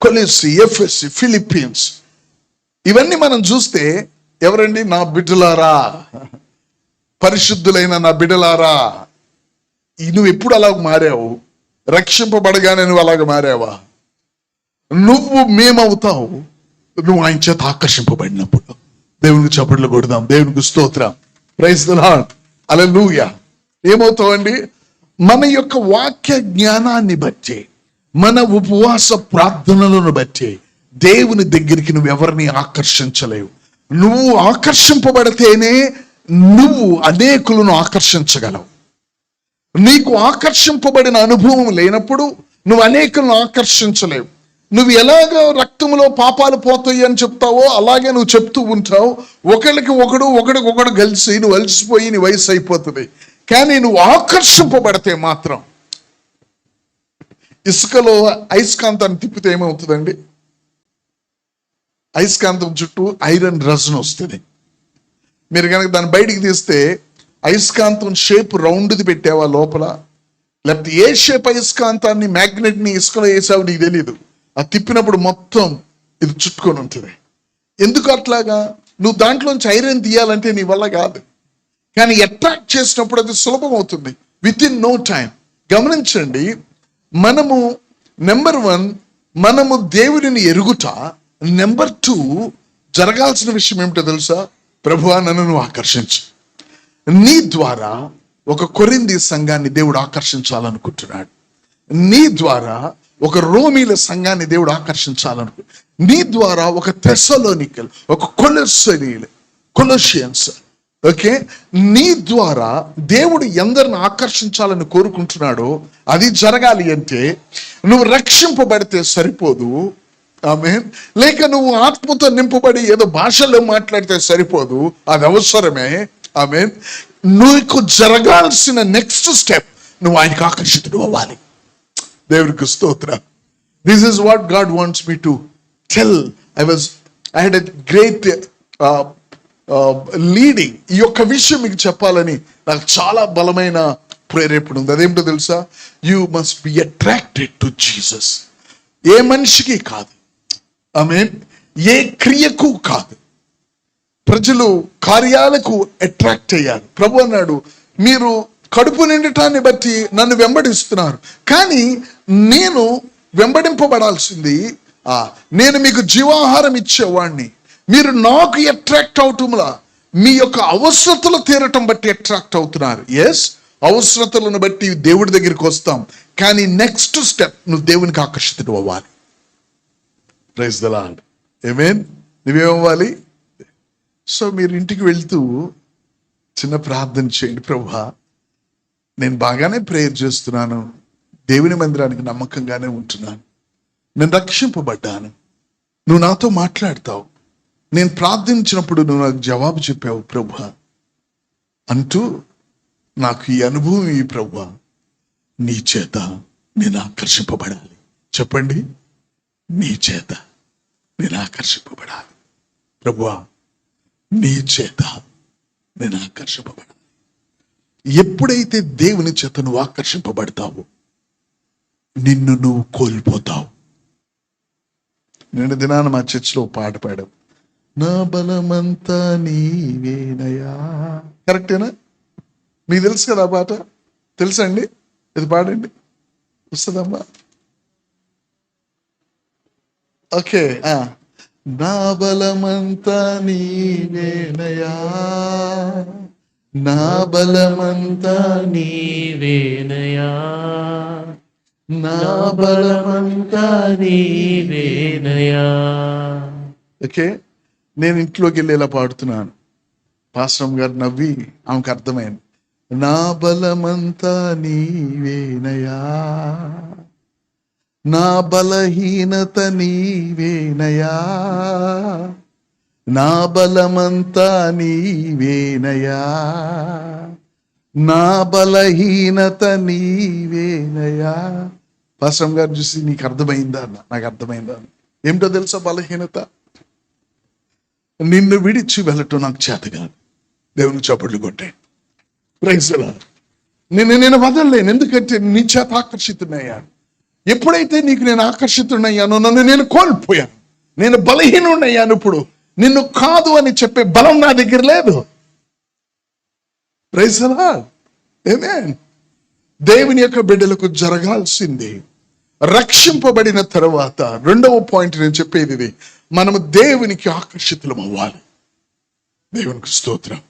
కొలొస్సీ, ఎఫెసు, ఫిలిప్పీన్స్, ఇవన్నీ మనం చూస్తే ఎవరండి? నా బిడ్డలారా, పరిశుద్ధులైన నా బిడ్డలారా. నువ్వు ఎప్పుడు అలాగ మారావు? రక్షింపబడగానే నువ్వు అలాగ మారావా? నువ్వు మేమవుతావు నువ్వు ఆయన చేత ఆకర్షింపబడినప్పుడు. దేవునికి చప్పట్లు కొడదాం. దేవునికి స్తోత్రం. Praise the Lord. హల్లెలూయా. ఏమవుతావండి? మన యొక్క వాక్య జ్ఞానాన్ని బట్టి, మన ఉపవాస ప్రార్థనలను బట్టి దేవుని దగ్గరికి నువ్వు ఎవరిని ఆకర్షించలేవు. నువ్వు ఆకర్షింపబడితేనే నువ్వు అనేకులను ఆకర్షించగలవు. నీకు ఆకర్షింపబడిన అనుభవం లేనప్పుడు నువ్వు అనేకులను ఆకర్షించలేవు. నువ్వు ఎలాగ రక్తంలో పాపాలు పోతాయి అని చెప్తావో అలాగే నువ్వు చెప్తూ ఉంటావు. ఒకడికొకడు కలిసి నువ్వు అలసిపోయి నీ వయసు అయిపోతుంది. కానీ నువ్వు ఆకర్షింపబడితే మాత్రం, ఇసుకలో అయస్కాంతాన్ని తిప్పితే ఏమవుతుందండి? అయస్కాంతం చుట్టూ ఐరన్ రజన్ వస్తుంది. మీరు కనుక దాన్ని బయటికి తీస్తే అయస్కాంతం షేప్ రౌండ్ది పెట్టావా లోపల, లేకపోతే ఏ షేప్ అయస్కాంతాన్ని మ్యాగ్నెట్ని ఇసుకలో వేసావు నీకు తెలీదు. అది తిప్పినప్పుడు మొత్తం ఇది చుట్టుకొని ఉంటుంది. ఎందుకు అట్లాగా? నువ్వు దాంట్లోంచి ఐరన్ తీయాలంటే నీ వల్ల కాదు. కానీ అట్రాక్ట్ చేసినప్పుడు అది సులభం అవుతుంది, విత్ ఇన్ నో టైం. గమనించండి, మనము నెంబర్ 1 మనము దేవుడిని ఎరుగుట. నెంబర్ 2 జరగాల్సిన విషయం ఏమిటో తెలుసా? ప్రభువా నన్ను నువ్వు ఆకర్షించు. నీ ద్వారా ఒక కొరింథీ సంఘాన్ని దేవుడు ఆకర్షించాలనుకుంటున్నాడు. నీ ద్వారా ఒక రోమీల సంఘాన్ని దేవుడు ఆకర్షించాలనుకు, నీ ద్వారా ఒక తెస్సలోనికల్, ఒక కొలొషియన్స్, ఓకే, నీ ద్వారా దేవుడు ఎందరిని ఆకర్షించాలని కోరుకుంటున్నాడో అది జరగాలి అంటే నువ్వు రక్షింపబడితే సరిపోదు. ఆమేన్. లేక నువ్వు ఆత్మతో నింపబడి ఏదో భాషలో మాట్లాడితే సరిపోదు, అది అవసరమే. ఆమేన్. నీకు జరగాల్సిన నెక్స్ట్ స్టెప్, నువ్వు ఆయనకు ఆకర్షితుడు అవ్వాలి. దేవునికి స్తోత్రం. This is what God wants me to tell. I had a great leading. ఈ యొక్క విషయం మీకు చెప్పాలని నాకు చాలా బలమైన ప్రేరేపణ ఉంది. అదేమిటో తెలుసా? You must be attracted to Jesus. ఏ మనిషికి కాదు, ఆమేన్, ఏ క్రియకు కాదు, ప్రజలు కార్యాలకు అట్రాక్ట్ అయ్యారు. ప్రభు అన్నాడు, మీరు కడుపు నిండటాన్ని బట్టి నన్ను వెంబడిస్తున్నారు, కానీ నేను వెంబడింపబడాల్సింది, నేను మీకు జీవాహారం ఇచ్చేవాడిని. మీరు నాకు అట్రాక్ట్ అవటంలా మీ యొక్క అవసరతలు తీరటం బట్టి అట్రాక్ట్ అవుతున్నారు. ఎస్, అవసరతలను బట్టి దేవుడి దగ్గరికి వస్తాం, కానీ నెక్స్ట్ స్టెప్ నువ్వు దేవునికి ఆకర్షితుడు అవ్వాలి. Praise the Lord. ఆమేన్. నువ్వేమవ్వాలి? సో మీరు ఇంటికి వెళ్తూ చిన్న ప్రార్థన చేయండి. ప్రభువా, నేను బాగానే ప్రేయర్ చేస్తున్నాను, దేవుని మందిరానికి నమ్మకంగానే ఉంటున్నాను, నేను రక్షింపబడ్డాను, నువ్వు నాతో మాట్లాడతావు, నేను ప్రార్థించినప్పుడు నువ్వు నాకు జవాబు చెప్పావు ప్రభువా అంటూ, నాకు ఈ అనుభవం ఈ ప్రభువా, నీ చేత నేను ఆకర్షింపబడాలి. చెప్పండి, నీ చేత నేను ఆకర్షింపబడాలి. ప్రభువా, నీ చేత నేను ఆకర్షింపబడాలి. ఎప్పుడైతే దేవుని చేత నువ్వు ఆకర్షింపబడతావో నిన్ను నువ్వు కోల్పోతావు. నిన్న దినాన మా చర్చిలో పాట పాడాం, నా బలమంతా నీవేనయా. కరెక్టేనా? మీకు తెలుసు కదా ఆ పాట? తెలుసా అండి? ఇది పాడండి, వస్తుందమ్మా. ఓకే. నా బలమంతా నీవేనయా, నా బలమంతా నీవేనయా, నా బలమంతా నీవేనయా. ఓకే, నేను ఇంట్లోకి వెళ్ళి ఇలా పాడుతున్నాను. పాస్టర్ గారు నవ్వి ఆమెకు అర్థమైంది. నా బలమంతా నీవేనయా, నా బలహీనత నీవేనయా, నా బలమంతా నీవేనయా, నా బలహీనత నీవేనయా. పాస్టర్ గారు చూసి నీకు అర్థమైందా అన్న. నాకు అర్థమైందా అన్న. ఏమిటో తెలుసా బలహీనత? నిన్ను విడిచి వెళ్ళటం నాకు చేత కాదు. దేవుని చప్పట్లు కొట్టే. Praise the Lord. నేను వదలలేను, ఎందుకంటే నీ చేత ఆకర్షితున్నాను. ఎప్పుడైతే నీకు నేను ఆకర్షితున్నయ్యానో నన్ను నేను కోల్పోయాను, నేను బలహీనున్నయ్యాను. ఇప్పుడు నిన్ను కాదు అని చెప్పే బలం నా దగ్గర లేదు. Praise the Lord. ఆమేన్. దేవుని యొక్క బిడ్డలకు జరగాల్సింది, రక్షింపబడిన తర్వాత రెండవ పాయింట్ నేను చెప్పేది ఇది, మనము దేవునికి ఆకర్షితులం అవ్వాలి. దేవునికి స్తోత్రం.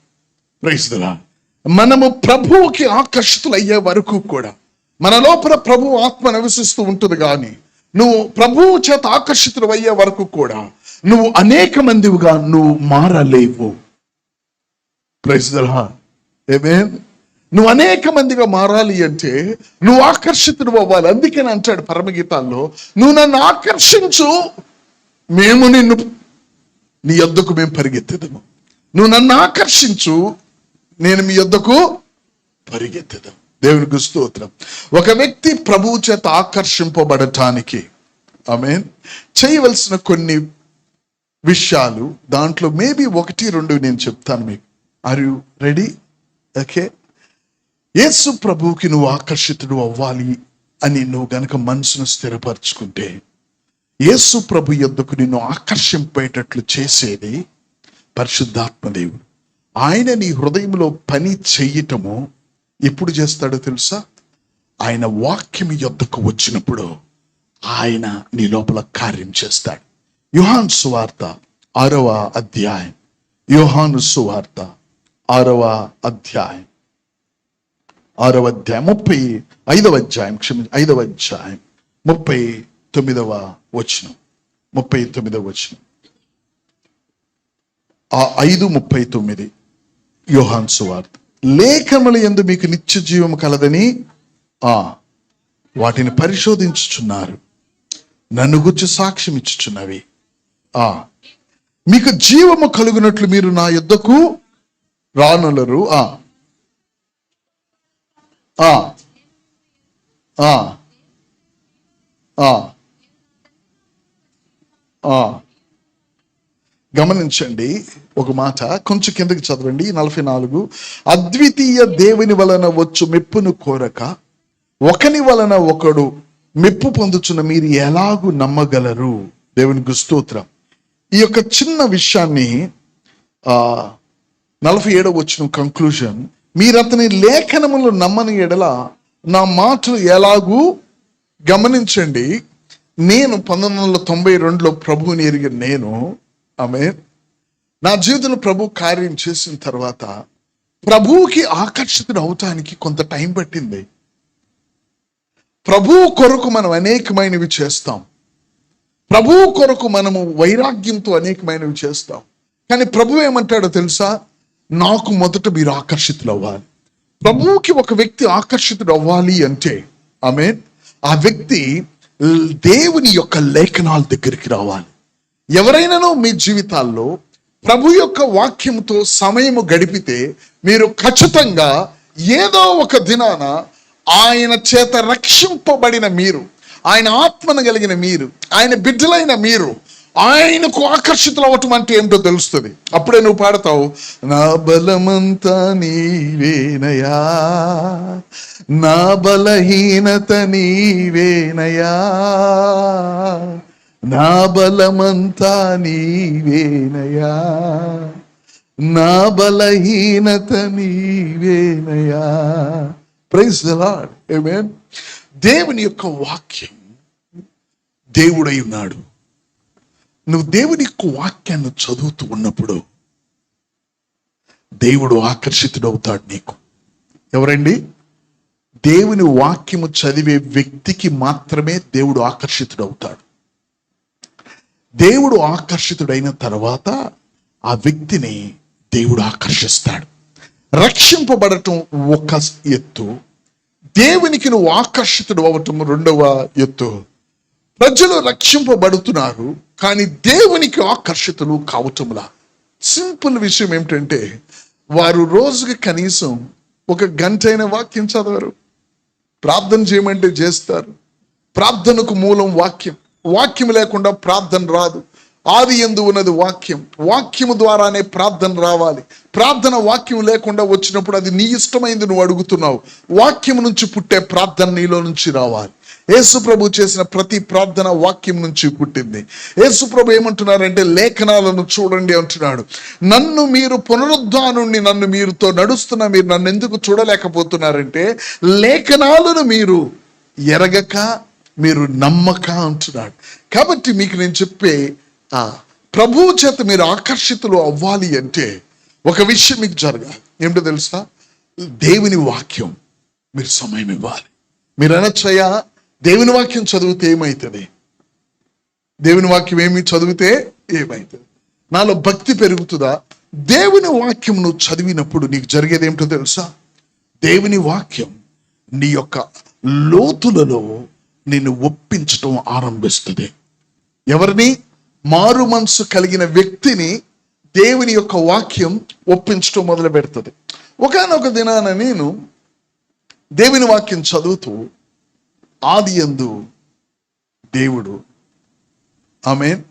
Praise the Lord. మనము ప్రభువుకి ఆకర్షితులు అయ్యే వరకు కూడా మన లోపల ప్రభు ఆత్మ నివసిస్తూ ఉంటుంది, కానీ నువ్వు ప్రభువు చేత ఆకర్షితులు అయ్యే వరకు కూడా నువ్వు అనేక మందివిగా నువ్వు మారలేవు. Praise the Lord. ఆమేన్. నువ్వు అనేక మందిగా మారాలి అంటే నువ్వు ఆకర్షితుడు అవ్వాలి. అందుకని అంటాడు పరమగీతాల్లో, నువ్వు నన్ను ఆకర్షించు, మేము నిన్ను నీ యొద్దకు మేము పరిగెత్తేదము. నువ్వు నన్ను ఆకర్షించు, నేను మీ యొద్దకు పరిగెత్తేదము. దేవునికి స్తోత్రం. ఒక వ్యక్తి ప్రభువు చేత ఆకర్షింపబడటానికి ఆమేన్ చేయవలసిన కొన్ని విషయాలు, దాంట్లో మేబీ 1-2 నేను చెప్తాను మీకు. Are you ready? ఓకే. యేసు ప్రభువుకి నువ్వు ఆకర్షితుడు అవ్వాలి అని నువ్వు గనక మనసును స్థిరపరచుకుంటే, యేసు ప్రభు యొద్దకు నిన్ను ఆకర్షింపేటట్లు చేసేది పరిశుద్ధాత్మ దేవుడు. ఆయన నీ హృదయంలో పని చెయ్యటము ఎప్పుడు చేస్తాడో తెలుసా? ఆయన వాక్యం యొద్దకు వచ్చినప్పుడు ఆయన నీ లోపల కార్యం చేస్తాడు. యోహాను సువార్త 6వ అధ్యాయం, యోహాను సువార్త 6వ అధ్యాయం 35వ అధ్యాయం 5వ అధ్యాయం 39వ వచనం. 39వ వచనం. 5:39 యోహాను సువార్త. లేఖనముల యందు మీకు నిత్య జీవము కలదని వాటిని పరిశోధించుచున్నారు, నన్ను గురించి సాక్ష్యం ఇచ్చుచున్నవి. మీకు జీవము కలుగునట్లు మీరు నా యొద్దకు రానులరు. గమనించండి ఒక మాట, కొంచెం కిందకి చదవండి. 44. అద్వితీయ దేవుని వలన వచ్చు మెప్పును కోరక ఒకని వలన ఒకడు మెప్పు పొందుచున్న మీరు ఎలాగూ నమ్మగలరు? దేవునికి స్తోత్రం. ఈ యొక్క చిన్న విషయాన్ని 47వ వచనం కంక్లూజన్, మీరు అతని లేఖనములు నమ్మని ఎడల నా మాటలు ఎలాగూ. గమనించండి, నేను 1992లో ప్రభువుని ఎరిగిన నేను నా జీవితంలో ప్రభు కార్యం చేసిన తర్వాత ప్రభువుకి ఆకర్షితుడు అవటానికి కొంత టైం పట్టింది. ప్రభువు కొరకు మనం అనేకమైనవి చేస్తాం, ప్రభువు కొరకు మనము వైరాగ్యంతో అనేకమైనవి చేస్తాం. కానీ ప్రభు ఏమంటాడో తెలుసా? నాకు మొదట మీరు ఆకర్షితులు అవ్వాలి. ప్రభువుకి ఒక వ్యక్తి ఆకర్షితుడు అవ్వాలి అంటే ఆ వ్యక్తి దేవుని యొక్క లేఖనాల దగ్గరికి రావాలి. ఎవరైనానో మీ జీవితాల్లో ప్రభు యొక్క వాక్యంతో సమయము గడిపితే మీరు ఖచ్చితంగా ఏదో ఒక దినాన ఆయన చేత రక్షింపబడిన మీరు, ఆయన ఆత్మను కలిగిన మీరు, ఆయన బిడ్డలైన మీరు ఆయనకు ఆకర్షితులు అవ్వటం అంటే ఏమిటో తెలుస్తుంది. అప్పుడే నువ్వు పాడతావు, నా బలమంతా నీవేనయా, నా బలహీనత నీవేనయా, నా బలమంతా నీవేనయా, నా బలహీనత నీవేనయా. Praise the Lord. ఆమేన్. దేవుని యొక్క వాక్యం దేవుడై ఉన్నాడు. నువ్వు దేవుని యొక్క వాక్యాన్ని చదువుతూ ఉన్నప్పుడు దేవుడు ఆకర్షితుడు అవుతాడు నీకు. ఎవరండి? దేవుని వాక్యము చదివే వ్యక్తికి మాత్రమే దేవుడు ఆకర్షితుడు అవుతాడు. దేవుడు ఆకర్షితుడైన తర్వాత ఆ వ్యక్తిని దేవుడు ఆకర్షిస్తాడు. రక్షింపబడటం ఒక ఎత్తు, దేవునికి నువ్వు ఆకర్షితుడు అవ్వటం రెండవ ఎత్తు. ప్రజలు రక్షింపబడుతున్నారు కానీ దేవునికి ఆకర్షితులు కావటంలా. సింపుల్ విషయం ఏమిటంటే, వారు రోజుకి కనీసం 1 గంట వాక్యం చదవరు. ప్రార్థన చేయమంటే చేస్తారు. ప్రార్థనకు మూలం వాక్యం. వాక్యం లేకుండా ప్రార్థన రాదు. ఆది యందు ఉన్నది వాక్యం. వాక్యము ద్వారానే ప్రార్థన రావాలి. ప్రార్థన వాక్యం లేకుండా వచ్చినప్పుడు అది నీ ఇష్టమైంది నువ్వు అడుగుతున్నావు. వాక్యం నుంచి పుట్టే ప్రార్థన నీలో నుంచి రావాలి. యేసు ప్రభు చేసిన ప్రతి ప్రార్థన వాక్యం నుంచి పుట్టింది. యేసు ప్రభు ఏమంటున్నారంటే, లేఖనాలను చూడండి అంటున్నాడు. నన్ను మీరు పునరుద్ధానుణ్ణి, నన్ను మీరుతో నడుస్తున్న మీరు నన్ను ఎందుకు చూడలేకపోతున్నారంటే, లేఖనాలను మీరు ఎరగక మీరు నమ్మక అంటున్నాడు. కాబట్టి మీకు నేను చెప్పే ప్రభువు చేత మీరు ఆకర్షితులు అవ్వాలి అంటే ఒక విషయం మీకు జరగాలి. ఏమిటో తెలుసా? దేవుని వాక్యం మీరు సమయం ఇవ్వాలి. మీరు అనొచ్చయ్యా, దేవుని వాక్యం చదివితే ఏమవుతుంది? దేవుని వాక్యం ఏమి చదివితే ఏమవుతుంది? నాలో భక్తి పెరుగుతుందా? దేవుని వాక్యం నువ్వు చదివినప్పుడు నీకు జరిగేది ఏమిటో తెలుసా? దేవుని వాక్యం నీ యొక్క లోతులలో నిన్ను ఒప్పించటం ఆరంభిస్తుంది. ఎవరిని? మారు మనసు కలిగిన వ్యక్తిని దేవుని యొక్క వాక్యం ఒప్పించటం మొదలు పెడుతుంది. ఒకానొక దినాన నేను దేవుని వాక్యం చదువుతూ ఆదియందు దేవుడు, ఆమేన్,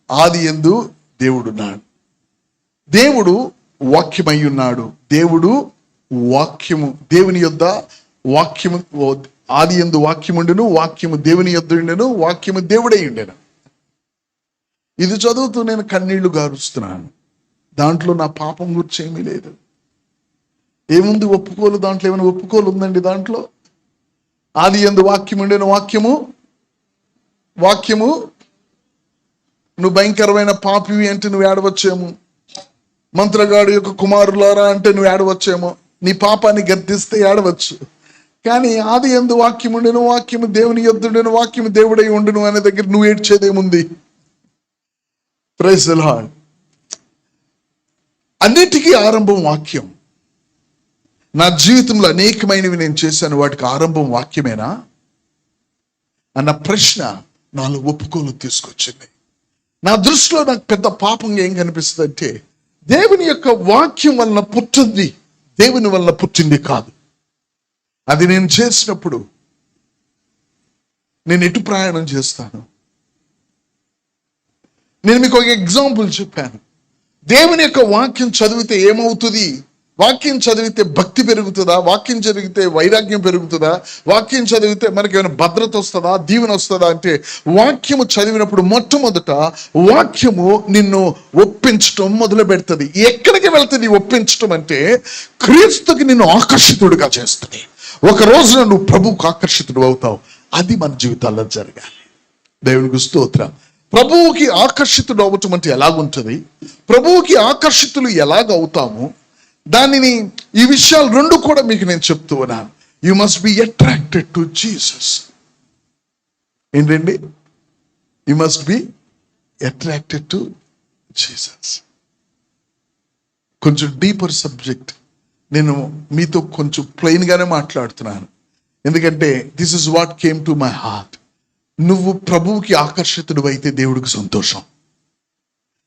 ఆదియందు దేవుడున్నాడు, దేవుడు వాక్యమై ఉన్నాడు, దేవుడు వాక్యము, దేవుని యొద్ద వాక్యము, ఆదియందు వాక్యముండెను, వాక్యము దేవుని యొద్ద ఉండెను, వాక్యము దేవుడై ఉండెను. ఇది చదువుతూ నేను కన్నీళ్లు గారుస్తున్నాను. దాంట్లో నా పాపం గురించి ఏమీ లేదు. ఏముంది ఒప్పుకోలు? దాంట్లో ఏమైనా ఒప్పుకోలు ఉందండి? దాంట్లో ఆదియందు వాక్యం ఉండెను, వాక్యము నువ్వు భయంకరమైన పాపివి అంటే నువ్వు ఏడవచ్చేమో, మంత్రగాడు యొక్క కుమారులారా అంటే నువ్వు ఏడవచ్చేమో, నీ పాపాన్ని గద్దిస్తే ఏడవచ్చు. కానీ ఆదియందు వాక్యం ఉండెను, వాక్యము దేవుని యొద్దుండెను, వాక్యము దేవుడై ఉండును అనే దగ్గర నువ్వు ఏడ్చేదేముంది? Praise the lord. అన్నిటికీ ఆరంభం వాక్యం. నా జీవితంలో అనేకమైనవి నేను చేశాను, వాటికి ఆరంభం వాక్యమేనా అన్న ప్రశ్న నాలో ఒప్పుకోలు తీసుకొచ్చింది. నా దృష్టిలో నాకు పెద్ద పాపంగా ఏం కనిపిస్తుంది అంటే, దేవుని యొక్క వాక్యం వలన పుట్టింది, దేవుని వలన పుట్టింది కాదు. అది నేను చేసినప్పుడు నేను ఎటు ప్రయాణం చేస్తాను? నేను మీకు ఒక ఎగ్జాంపుల్ చెప్పాను. దేవుని యొక్క వాక్యం చదివితే ఏమవుతుంది? వాక్యం చదివితే భక్తి పెరుగుతుందా? వాక్యం చదివితే వైరాగ్యం పెరుగుతుందా? వాక్యం చదివితే మనకి ఏమైనా భద్రత వస్తుందా, దీవెన వస్తుందా అంటే, వాక్యము చదివినప్పుడు మొట్టమొదట వాక్యము నిన్ను ఒప్పించటం మొదలు పెడుతుంది. ఎక్కడికి వెళ్తుంది ఒప్పించటం అంటే, క్రీస్తుకి నిన్ను ఆకర్షితుడిగా చేస్తుంది. ఒక రోజున నువ్వు ప్రభువుకు ఆకర్షితుడు అవుతావు. అది మన జీవితాల్లో జరగాలి. దేవునికి స్తోత్రం. ప్రభువుకి ఆకర్షితుడు అవ్వటం అంటే ఎలాగుంటుంది? ప్రభువుకి ఆకర్షితులు ఎలాగ అవుతాము దానిని, ఈ విషయాలు రెండు కూడా మీకు నేను చెప్తూ ఉన్నాను. You must be attracted to Jesus. ఏంటండి? You must be attracted to Jesus. కొంచెం డీపర్ సబ్జెక్ట్. నేను మీతో కొంచెం ప్లెయిన్గానే మాట్లాడుతున్నాను, ఎందుకంటే this is what came to my heart. నువ్వు ప్రభువుకి ఆకర్షితుడు అయితే దేవుడికి సంతోషం.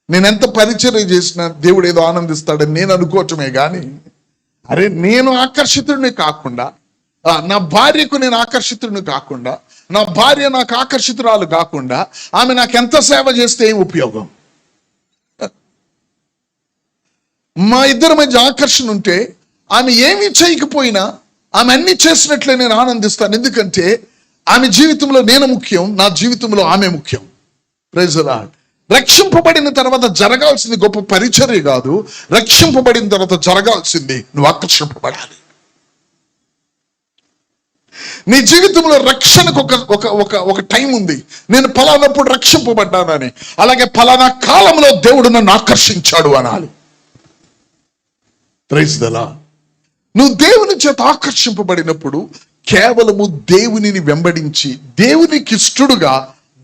నేను ఎంత పరిచర్య చేసినా దేవుడు ఏదో ఆనందిస్తాడని నేను అనుకోవటమే కానీ, అరే నేను ఆకర్షితుడిని కాకుండా, నా భార్యకు నేను ఆకర్షితుడిని కాకుండా, నా భార్య నాకు ఆకర్షితురాలు కాకుండా, ఆమె నాకు ఎంత సేవ చేస్తే ఏం ఉపయోగం? మా ఇద్దరి మధ్య ఆకర్షణ ఉంటే, ఆమె ఏమీ చేయకపోయినా ఆమె అన్ని చేసినట్లే నేను ఆనందిస్తాను. ఎందుకంటే ఆమె జీవితంలో నేను ముఖ్యం, నా జీవితంలో ఆమె ముఖ్యం. Praise the Lord. రక్షింపబడిన తర్వాత జరగాల్సింది గొప్ప పరిచర్య కాదు, రక్షింపబడిన తర్వాత జరగాల్సింది నువ్వు ఆకర్షింపబడాలి. నీ జీవితంలో రక్షణకు ఒక టైం ఉంది. నేను ఫలానప్పుడు రక్షింపబడ్డానని, అలాగే ఫలానా కాలంలో దేవుడు నన్ను ఆకర్షించాడు అనాలి. Praise the Lord. నువ్వు దేవుని చేత ఆకర్షింపబడినప్పుడు కేవలము దేవునిని వెంబడించి దేవునికి ఇష్టడుగా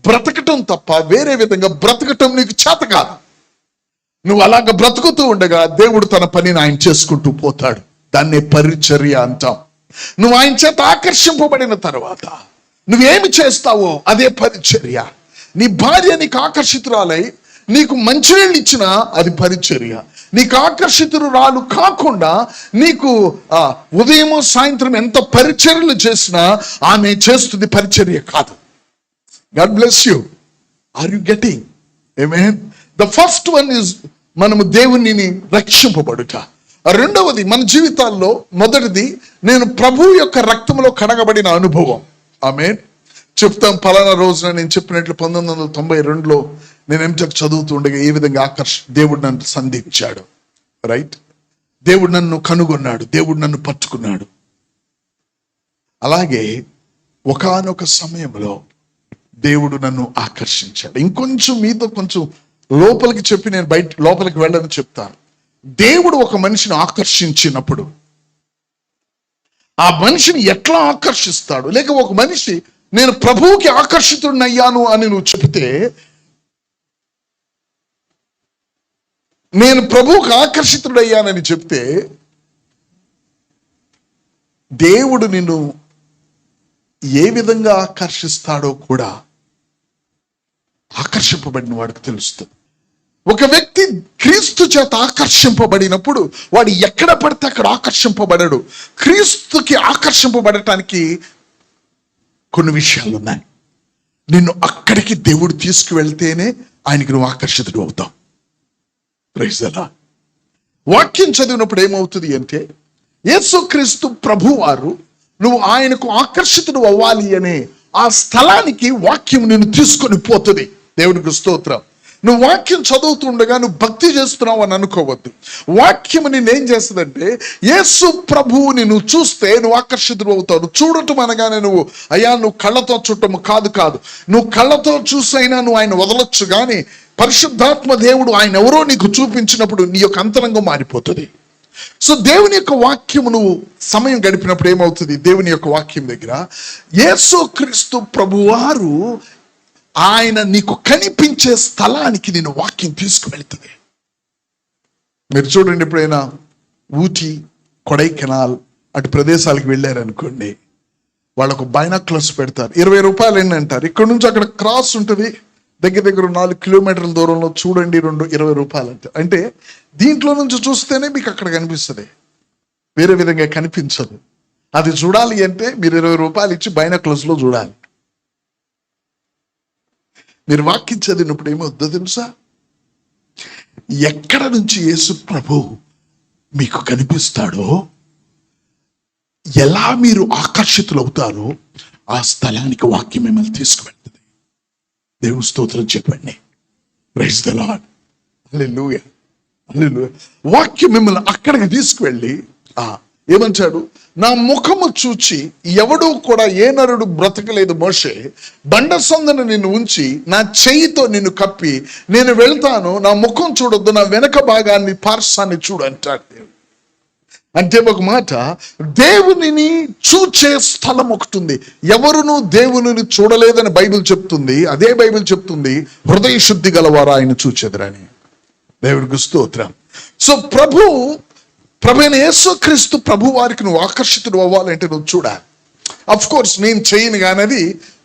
బ్రతకటం తప్ప వేరే విధంగా బ్రతకటం నీకు చేత కాదు. నువ్వు అలాగ బ్రతుకుతూ ఉండగా దేవుడు తన పనిని ఆయన చేసుకుంటూ పోతాడు. దాన్నే పరిచర్య అంటాం. నువ్వు ఆయన చేత ఆకర్షింపబడిన తర్వాత నువ్వేమి చేస్తావో అదే పరిచర్య. నీ భార్య నీకు ఆకర్షితురాలై నీకు మంచినీళ్ళు ఇచ్చినా అది పరిచర్య. నీకు ఆకర్షితురాలు కాకుండా నీకు ఉదయము సాయంత్రం ఎంత పరిచర్యలు చేసినా ఆమె చేస్తుంది పరిచర్య కాదు. God bless you. Are you getting? Amen. The first one is మనము దేవునిని రక్షింపబడుట. రెండవది మన జీవితాల్లో మొదటిది నేను ప్రభు యొక్క రక్తంలో కడగబడిన అనుభవం. ఆమేన్. చెప్తాం, పలానా రోజున నేను చెప్పినట్లు 1992లో నేను ఎంటెక్ చదువుతూ ఉండగా ఏ విధంగా దేవుడు నన్ను సంధించాడు. రైట్. దేవుడు నన్ను కనుగొన్నాడు, దేవుడు నన్ను పట్టుకున్నాడు. అలాగే ఒకానొక సమయంలో దేవుడు నన్ను ఆకర్షించాడు. ఇంకొంచెం మీతో కొంచెం లోపలికి చెప్పి నేను లోపలికి వెళ్ళని చెప్తాను. దేవుడు ఒక మనిషిని ఆకర్షించినప్పుడు ఆ మనిషిని ఎట్లా ఆకర్షిస్తాడు? లేక ఒక మనిషి నేను ప్రభువుకి ఆకర్షితుడినయ్యాను అని నువ్వు చెబితే, నేను ప్రభువుకి ఆకర్షితుడయ్యానని చెప్తే దేవుడు నిన్ను ఏ విధంగా ఆకర్షిస్తాడో కూడా ఆకర్షింపబడిన వాడికి తెలుస్తుంది. ఒక వ్యక్తి క్రీస్తు చేత ఆకర్షింపబడినప్పుడు వాడు ఎక్కడ పడితే అక్కడ ఆకర్షింపబడడు. క్రీస్తుకి ఆకర్షింపబడటానికి కొన్ని విషయాలు ఉన్నాయి. నిన్ను అక్కడికి దేవుడు తీసుకువెళ్తేనే ఆయనకి నువ్వు ఆకర్షితుడు అవుతావు. Praise the Lord. వాక్యం చదివినప్పుడు ఏమవుతుంది అంటే, యేసుక్రీస్తు ప్రభువారు నువ్వు ఆయనకు ఆకర్షితుడు అవ్వాలి అనే ఆ స్థలానికి వాక్యం నిన్ను తీసుకొని పోతుంది. దేవునికి స్తోత్రం. నువ్వు వాక్యం చదువుతుండగా నువ్వు భక్తి చేస్తున్నావు అని అనుకోవద్దు. వాక్యం నిన్నేం చేస్తుందంటే, యేసు ప్రభువుని నువ్వు చూస్తే నువ్వు ఆకర్షితుడు అవుతావు. నువ్వు చూడటం అనగానే నువ్వు అయ్యా నువ్వు కళ్ళతో చూడటము కాదు. నువ్వు కళ్ళతో చూసైనా నువ్వు ఆయన వదలొచ్చు, కానీ పరిశుద్ధాత్మ దేవుడు ఆయన ఎవరో నీకు చూపించినప్పుడు నీ యొక్క అంతరంగం మారిపోతుంది. సో దేవుని యొక్క వాక్యము నువ్వు సమయం గడిపినప్పుడు ఏమవుతుంది, దేవుని యొక్క వాక్యం దగ్గర యేసుక్రీస్తు ప్రభువారు ఆయన నీకు కనిపించే స్థలానికి నేను వాక్యం తీసుకువెళ్తుంది. మీరు చూడండి, ఎప్పుడైనా ఊటీ, కొడైకెనాల్ అటు ప్రదేశాలకు వెళ్ళారనుకోండి, వాళ్ళకు బైనాక్యులర్స్ పెడతారు. 20 రూపాయలు ఏంటంటారు. ఇక్కడ నుంచి అక్కడ క్రాస్ ఉంటుంది, దగ్గర 4 కిలోమీటర్ల దూరంలో చూడండి, 20 రూపాయలు అంటారు. అంటే దీంట్లో నుంచి చూస్తేనే మీకు అక్కడ కనిపిస్తుంది, వేరే విధంగా కనిపించదు. అది చూడాలి అంటే మీరు 20 రూపాయలు ఇచ్చి బైనాక్యులర్స్లో చూడాలి. మీరు వాక్యం చదివినప్పుడు ఏమవుతుందో తెలుసా, ఎక్కడ నుంచి యేసు ప్రభు మీకు కనిపిస్తాడో, ఎలా మీరు ఆకర్షితులు అవుతారో ఆ స్థలానికి వాక్యం మిమ్మల్ని తీసుకువెళ్తుంది. దేవుని స్తోత్రం చెప్పండి. Praise the Lord. హల్లెలూయా, హల్లెలూయా. వాక్యం మిమ్మల్ని అక్కడికి తీసుకువెళ్ళి ఏమంటాడు, నా ముఖము చూచి ఎవడు కూడా ఏ నరుడు బ్రతకలేదు మోషే, బండ సందును నిన్ను ఉంచి నా చెయ్యితో నిన్ను కప్పి నేను వెళ్తాను, నా ముఖం చూడొద్దు, నా వెనక భాగాన్ని పార్శ్వాన్ని చూడు అంటాడు దేవుడు. అంటే ఒక మాట, దేవునిని చూచే స్థలం ఒకటి ఉంది. ఎవరును దేవునిని చూడలేదని బైబిల్ చెప్తుంది. అదే బైబిల్ చెప్తుంది, హృదయ శుద్ధి గలవారు ఆయన చూచెదరని. దేవుడికి స్తోత్రం. సో ప్రభువైన యేసుక్రీస్తు ప్రభు వారికి నువ్వు ఆకర్షితుడు అవ్వాలంటే నువ్వు చూడాలి. అఫ్ కోర్స్ నేను చేయను కానీ అది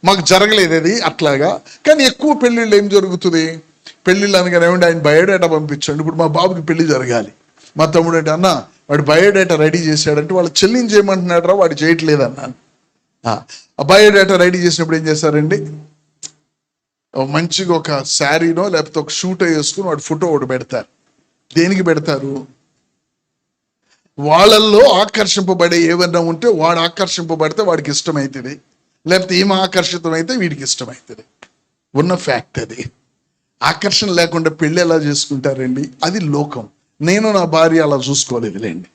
మాకు జరగలేదు అది అట్లాగా. కానీ ఎక్కువ పెళ్ళిళ్ళు ఏం జరుగుతుంది, పెళ్ళిళ్ళు అనగానే ఏమంటే ఆయన బయోడేటా పంపించండి. ఇప్పుడు మా బాబుకి పెళ్లి జరగాలి, మా తమ్ముడు అంటే అన్న వాడు బయోడేటా రెడీ చేశాడంటే వాళ్ళు చెల్లించి చేయమంటున్నాడు రా, వాడు చేయట్లేదు అన్నాను. ఆ బయోడేటా రెడీ చేసినప్పుడు ఏం చేశారండి, మంచిగా ఒక శారీనో లేకపోతే ఒక షూటో వేసుకుని వాడు ఫోటో ఒకటి పెడతారు. దేనికి పెడతారు, వాళ్ళల్లో ఆకర్షింపబడే ఏమన్నా ఉంటే వాడు ఆకర్షింపబడితే వాడికి ఇష్టమవుతుంది, లేకపోతే ఏమి ఆకర్షితమైతే వీడికి ఇష్టమవుతుంది. ఉన్న ఫ్యాక్ట్ అది. ఆకర్షణ లేకుండా పెళ్ళి ఎలా చేసుకుంటారండి, అది లోకం. నేను నా భార్య అలా చూసుకోలేదులేండి.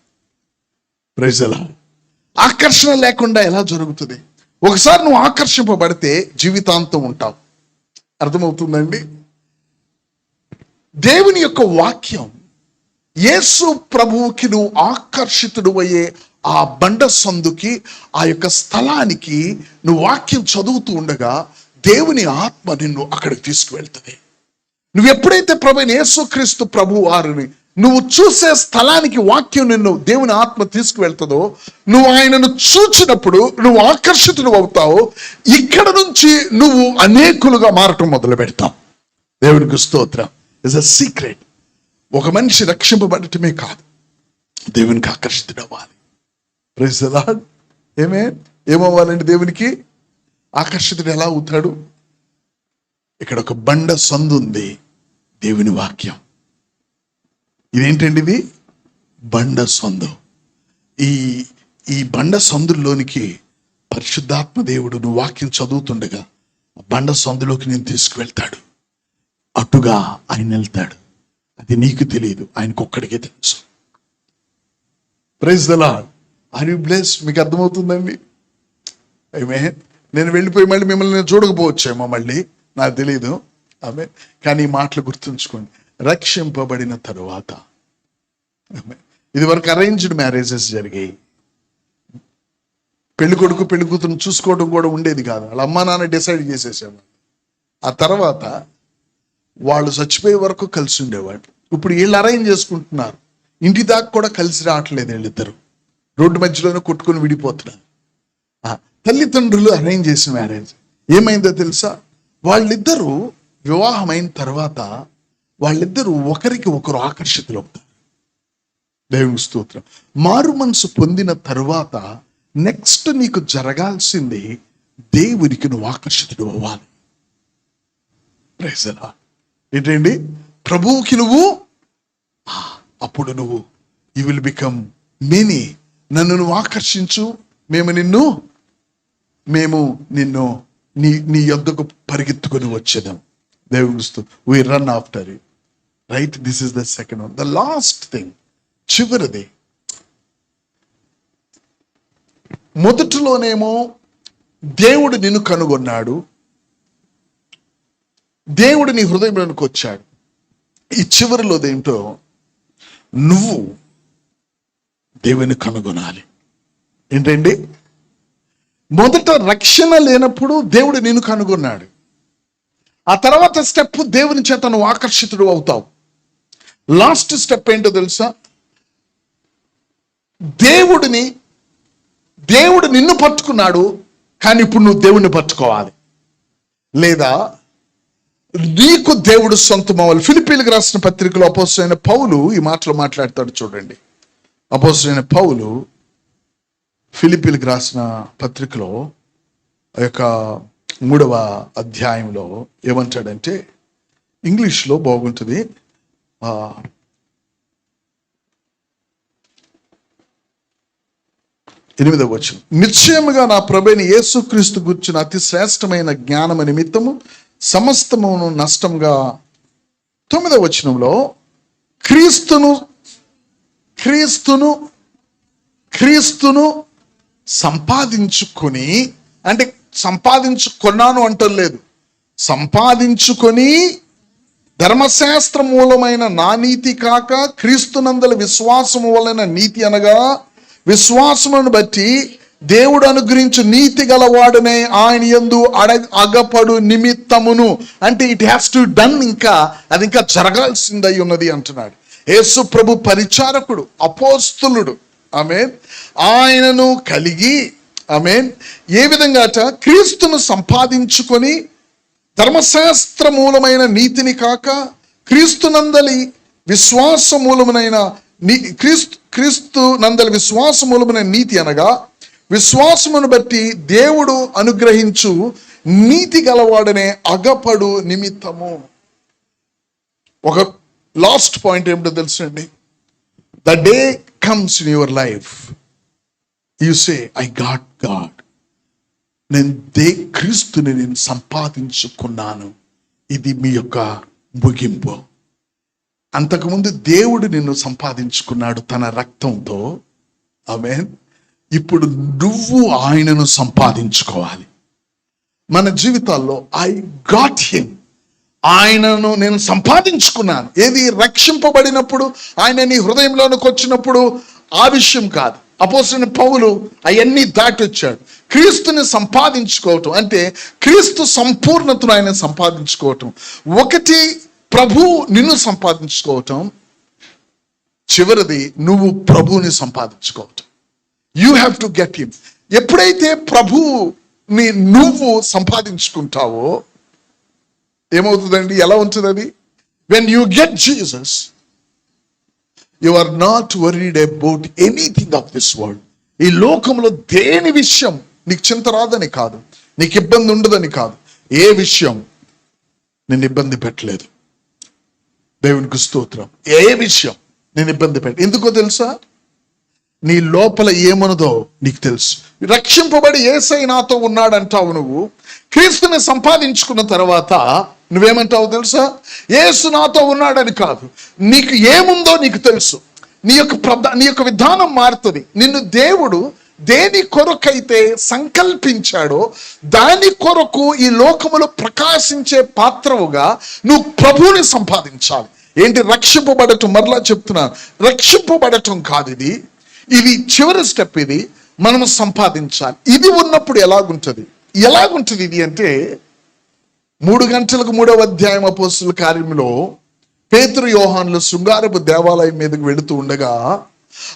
Praise the lord. ఆకర్షణ లేకుండా ఎలా జరుగుతుంది? ఒకసారి నువ్వు ఆకర్షింపబడితే జీవితాంతం ఉంటావు. అర్థమవుతుందండి? దేవుని యొక్క వాక్యం యేసు ప్రభువుకి నువ్వు ఆకర్షితుడు అయ్యే ఆ బండ సందుకి, ఆ యొక్క స్థలానికి నువ్వు వాక్యం చదువుతూ ఉండగా దేవుని ఆత్మ నిన్ను అక్కడికి తీసుకువెళ్తుంది. నువ్వు ఎప్పుడైతే ప్రభువైన యేసుక్రీస్తు ప్రభు వారిని నువ్వు చూసే స్థలానికి వాక్యం నిన్ను దేవుని ఆత్మ తీసుకువెళ్తుందో, నువ్వు ఆయనను చూచినప్పుడు నువ్వు ఆకర్షితుడు అవుతావు. ఇక్కడ నుంచి నువ్వు అనేకులుగా మారటం మొదలు పెడతావు. దేవునికి స్తోత్రం. It's a secret. ఒక మనిషి రక్షింపబడటమే కాదు, దేవునికి ఆకర్షితుడు అవ్వాలి. Praise the lord. ఏమవ్వాలంటే దేవునికి ఆకర్షితుడు ఎలా అవుతాడు? ఇక్కడ ఒక బండ సందు ఉంది, దేవుని వాక్యం. ఇదేంటండి ఇది? బండ సందు. ఈ బండ సందుల్లోనికి పరిశుద్ధాత్మ దేవుడు నువ్వు వాక్యం చదువుతుండగా బండ సందులోకి నేను తీసుకువెళ్తాడు. అటుగా ఆయన వెళ్తాడు. అది నీకు తెలియదు, ఆయనకు ఒక్కడికే తెలుసు. Praise the Lord. Are you blessed? మీకు అర్థమవుతుందండి? ఆమేన్. నేను వెళ్ళిపోయి మళ్ళీ మిమ్మల్ని నేను చూడకపోవచ్చేమో, మళ్ళీ నాకు తెలియదు. ఆమేన్. కానీ ఈ మాటలు గుర్తుంచుకోండి. రక్షింపబడిన తరువాత, ఇది వరకు అరేంజ్డ్ మ్యారేజెస్ జరిగాయి. పెళ్లి కొడుకు పెళ్లి కూతురుని చూసుకోవడం కూడా ఉండేది కాదు. వాళ్ళ అమ్మా నాన్న డిసైడ్ చేసేసాము. ఆ తర్వాత వాళ్ళు చచ్చిపోయే వరకు కలిసి ఉండేవాడు. ఇప్పుడు వీళ్ళు అరేంజ్ చేసుకుంటున్నారు, ఇంటి దాకా కూడా కలిసి రావట్లేదు వీళ్ళిద్దరు. రోడ్డు మధ్యలోనే కొట్టుకొని విడిపోతున్నారు. తల్లిదండ్రులు అరేంజ్ చేసిన మ్యారేజ్. ఏమైందో తెలుసా? వాళ్ళిద్దరూ వివాహం అయిన తర్వాత వాళ్ళిద్దరూ ఒకరికి ఒకరు ఆకర్షితులు అవుతారు. దేవుని స్తోత్రం. మారు మనసు పొందిన తరువాత నెక్స్ట్ నీకు జరగాల్సింది దేవునికి నువ్వు ఆకర్షితుడు అవ్వాలి. Praise the Lord. ఏంటండి? ప్రభువుకి నువ్వు, అప్పుడు నువ్వు యు విల్ బికమ్ మెనీ. నన్ను నువ్వు ఆకర్షించు, మేము నిన్ను నీ యొద్దకు పరిగెత్తుకొని వచ్చేదాం. దేవుని we run after you. Right? This is the second one. The last thing, చివరిది. మొదటిలోనేమో దేవుడు నిన్ను కనుగొన్నాడు, దేవుడు నీ హృదయంలోనికి వచ్చాడు. ఈ చివరిలోదేంటో, నువ్వు దేవుని కనుగొనాలి. ఏంటండి? మొదట రక్షణ లేనప్పుడు దేవుడు నిన్ను కనుగొన్నాడు. ఆ తర్వాత స్టెప్, దేవుని చేత నువ్వు ఆకర్షితుడు అవుతావు. లాస్ట్ స్టెప్ ఏంటో తెలుసా? దేవుడు నిన్ను పట్టుకున్నాడు, కానీ ఇప్పుడు నువ్వు దేవుడిని పట్టుకోవాలి. లేదా నీకు దేవుడు సొంతం అవ్వాలి. ఫిలిప్పీలకు రాసిన పత్రికలో అపోస్తలుడైన పౌలు ఈ మాటలు మాట్లాడతాడు. చూడండి, అపోస్తలుడైన పౌలు ఫిలిప్పీలకు రాసిన పత్రికలో ఆ యొక్క 3వ అధ్యాయంలో ఏమంటాడంటే, ఇంగ్లీష్లో బాగుంటుంది. 8వ వచనం, నిశ్చయముగా నా ప్రభువైన యేసుక్రీస్తు గుర్చిన అతి శ్రేష్టమైన జ్ఞానము నిమిత్తము సమస్తమును నష్టంగా. 9వ వచనంలో క్రీస్తును సంపాదించుకొని, అంటే సంపాదించుకున్నాను అంటలేదు, సంపాదించుకొని ధర్మశాస్త్ర మూలమైన నా నీతి కాక క్రీస్తునందల విశ్వాసము వలన నీతి, అనగా విశ్వాసమును బట్టి దేవుడు అనుగ్రహించు నీతి గలవాడనే ఆయన యందు అగపడు నిమిత్తమును. అంటే ఇట్ హ్యాస్ టు డన్, అది ఇంకా జరగాల్సిందై ఉన్నది అంటున్నాడు. యేసు ప్రభు పరిచారకుడు, అపోస్తులుడు, ఆమేన్, ఆయనను కలిగి, ఆమేన్, ఏ విధంగా క్రీస్తును సంపాదించుకొని ధర్మశాస్త్ర మూలమైన నీతిని కాక క్రీస్తునందలి విశ్వాస మూలమైన క్రీస్తు నందలి విశ్వాస మూలమైన నీతి, అనగా విశ్వాసమును బట్టి దేవుడు అనుగ్రహించు నీతి గలవాడనే అగపడు నిమిత్తము. ఒక లాస్ట్ పాయింట్ ఏమిటో తెలుసండి? The day comes in your life, you say I got God. నేను క్రీస్తుని నేను సంపాదించుకున్నాను. ఇది మీ యొక్క ముగింపు. అంతకుముందు దేవుడు నిన్ను సంపాదించుకున్నాడు తన రక్తంతో, ఆమేన్. ఇప్పుడు నువ్వు ఆయనను సంపాదించుకోవాలి. మన జీవితాల్లో ఐ గాట్ హిమ్, ఆయనను నేను సంపాదించుకున్నాను. ఏది? రక్షింపబడినప్పుడు, ఆయన నీ హృదయంలోనికి వచ్చినప్పుడు ఆ విషయం కాదు. అపోస్తలుడైన పౌలు అవన్నీ దాటొచ్చాడు. క్రీస్తుని సంపాదించుకోవటం అంటే క్రీస్తు సంపూర్ణతను ఆయన సంపాదించుకోవటం. ఒకటి ప్రభు నిన్ను సంపాదించుకోవటం, చివరిది నువ్వు ప్రభువుని సంపాదించుకోవటం. You have to get him. ఎప్పుడైతే ప్రభువుని నువ్వు సంపాదించుకుంటావో ఏమవుతుందండి? ఎలా ఉంటుంది అది? When you get Jesus, you are not worried about anything of this world. ఈ లోకంలో దేని విషయం నీకు చింత రాదని కాదు, నీకు ఇబ్బంది ఉండదని కాదు, ఏ విషయం నేను ఇబ్బంది పెట్టలేదు. దేవునికి స్తోత్రం. ఏ విషయం నేను ఇబ్బంది పెట్ట. ఎందుకో తెలుసా? నీ లోపల ఏమన్నదో నీకు తెలుసు. రక్షింపబడి యేసయ్య నాతో ఉన్నాడంటావు నువ్వు. క్రీస్తుని సంపాదించుకున్న తర్వాత నువ్వేమంటావు తెలుసా? యేసు నాతో ఉన్నాడని కాదు, నీకు ఏముందో నీకు తెలుసు. నీ యొక్క విధానం మారుతుంది. నిన్ను దేవుడు దేని కొరకైతే సంకల్పించాడో దాని కొరకు ఈ లోకములో ప్రకాశించే పాత్రవుగా నువ్వు ప్రభువుని సంపాదించాలి. ఏంటి? రక్షింపబడటం. మరలా చెప్తున్నాను, రక్షింపబడటం కాదు ఇది చివరి స్టెప్. ఇది మనం సంపాదించాలి. ఇది ఉన్నప్పుడు ఎలాగుంటుంది ఇది అంటే 3 గంటలకు 3వ అధ్యాయం అపోస్తలుల కార్యంలో పేతురు యోహానులు శృంగారపు దేవాలయం మీదకి వెళుతూ ఉండగా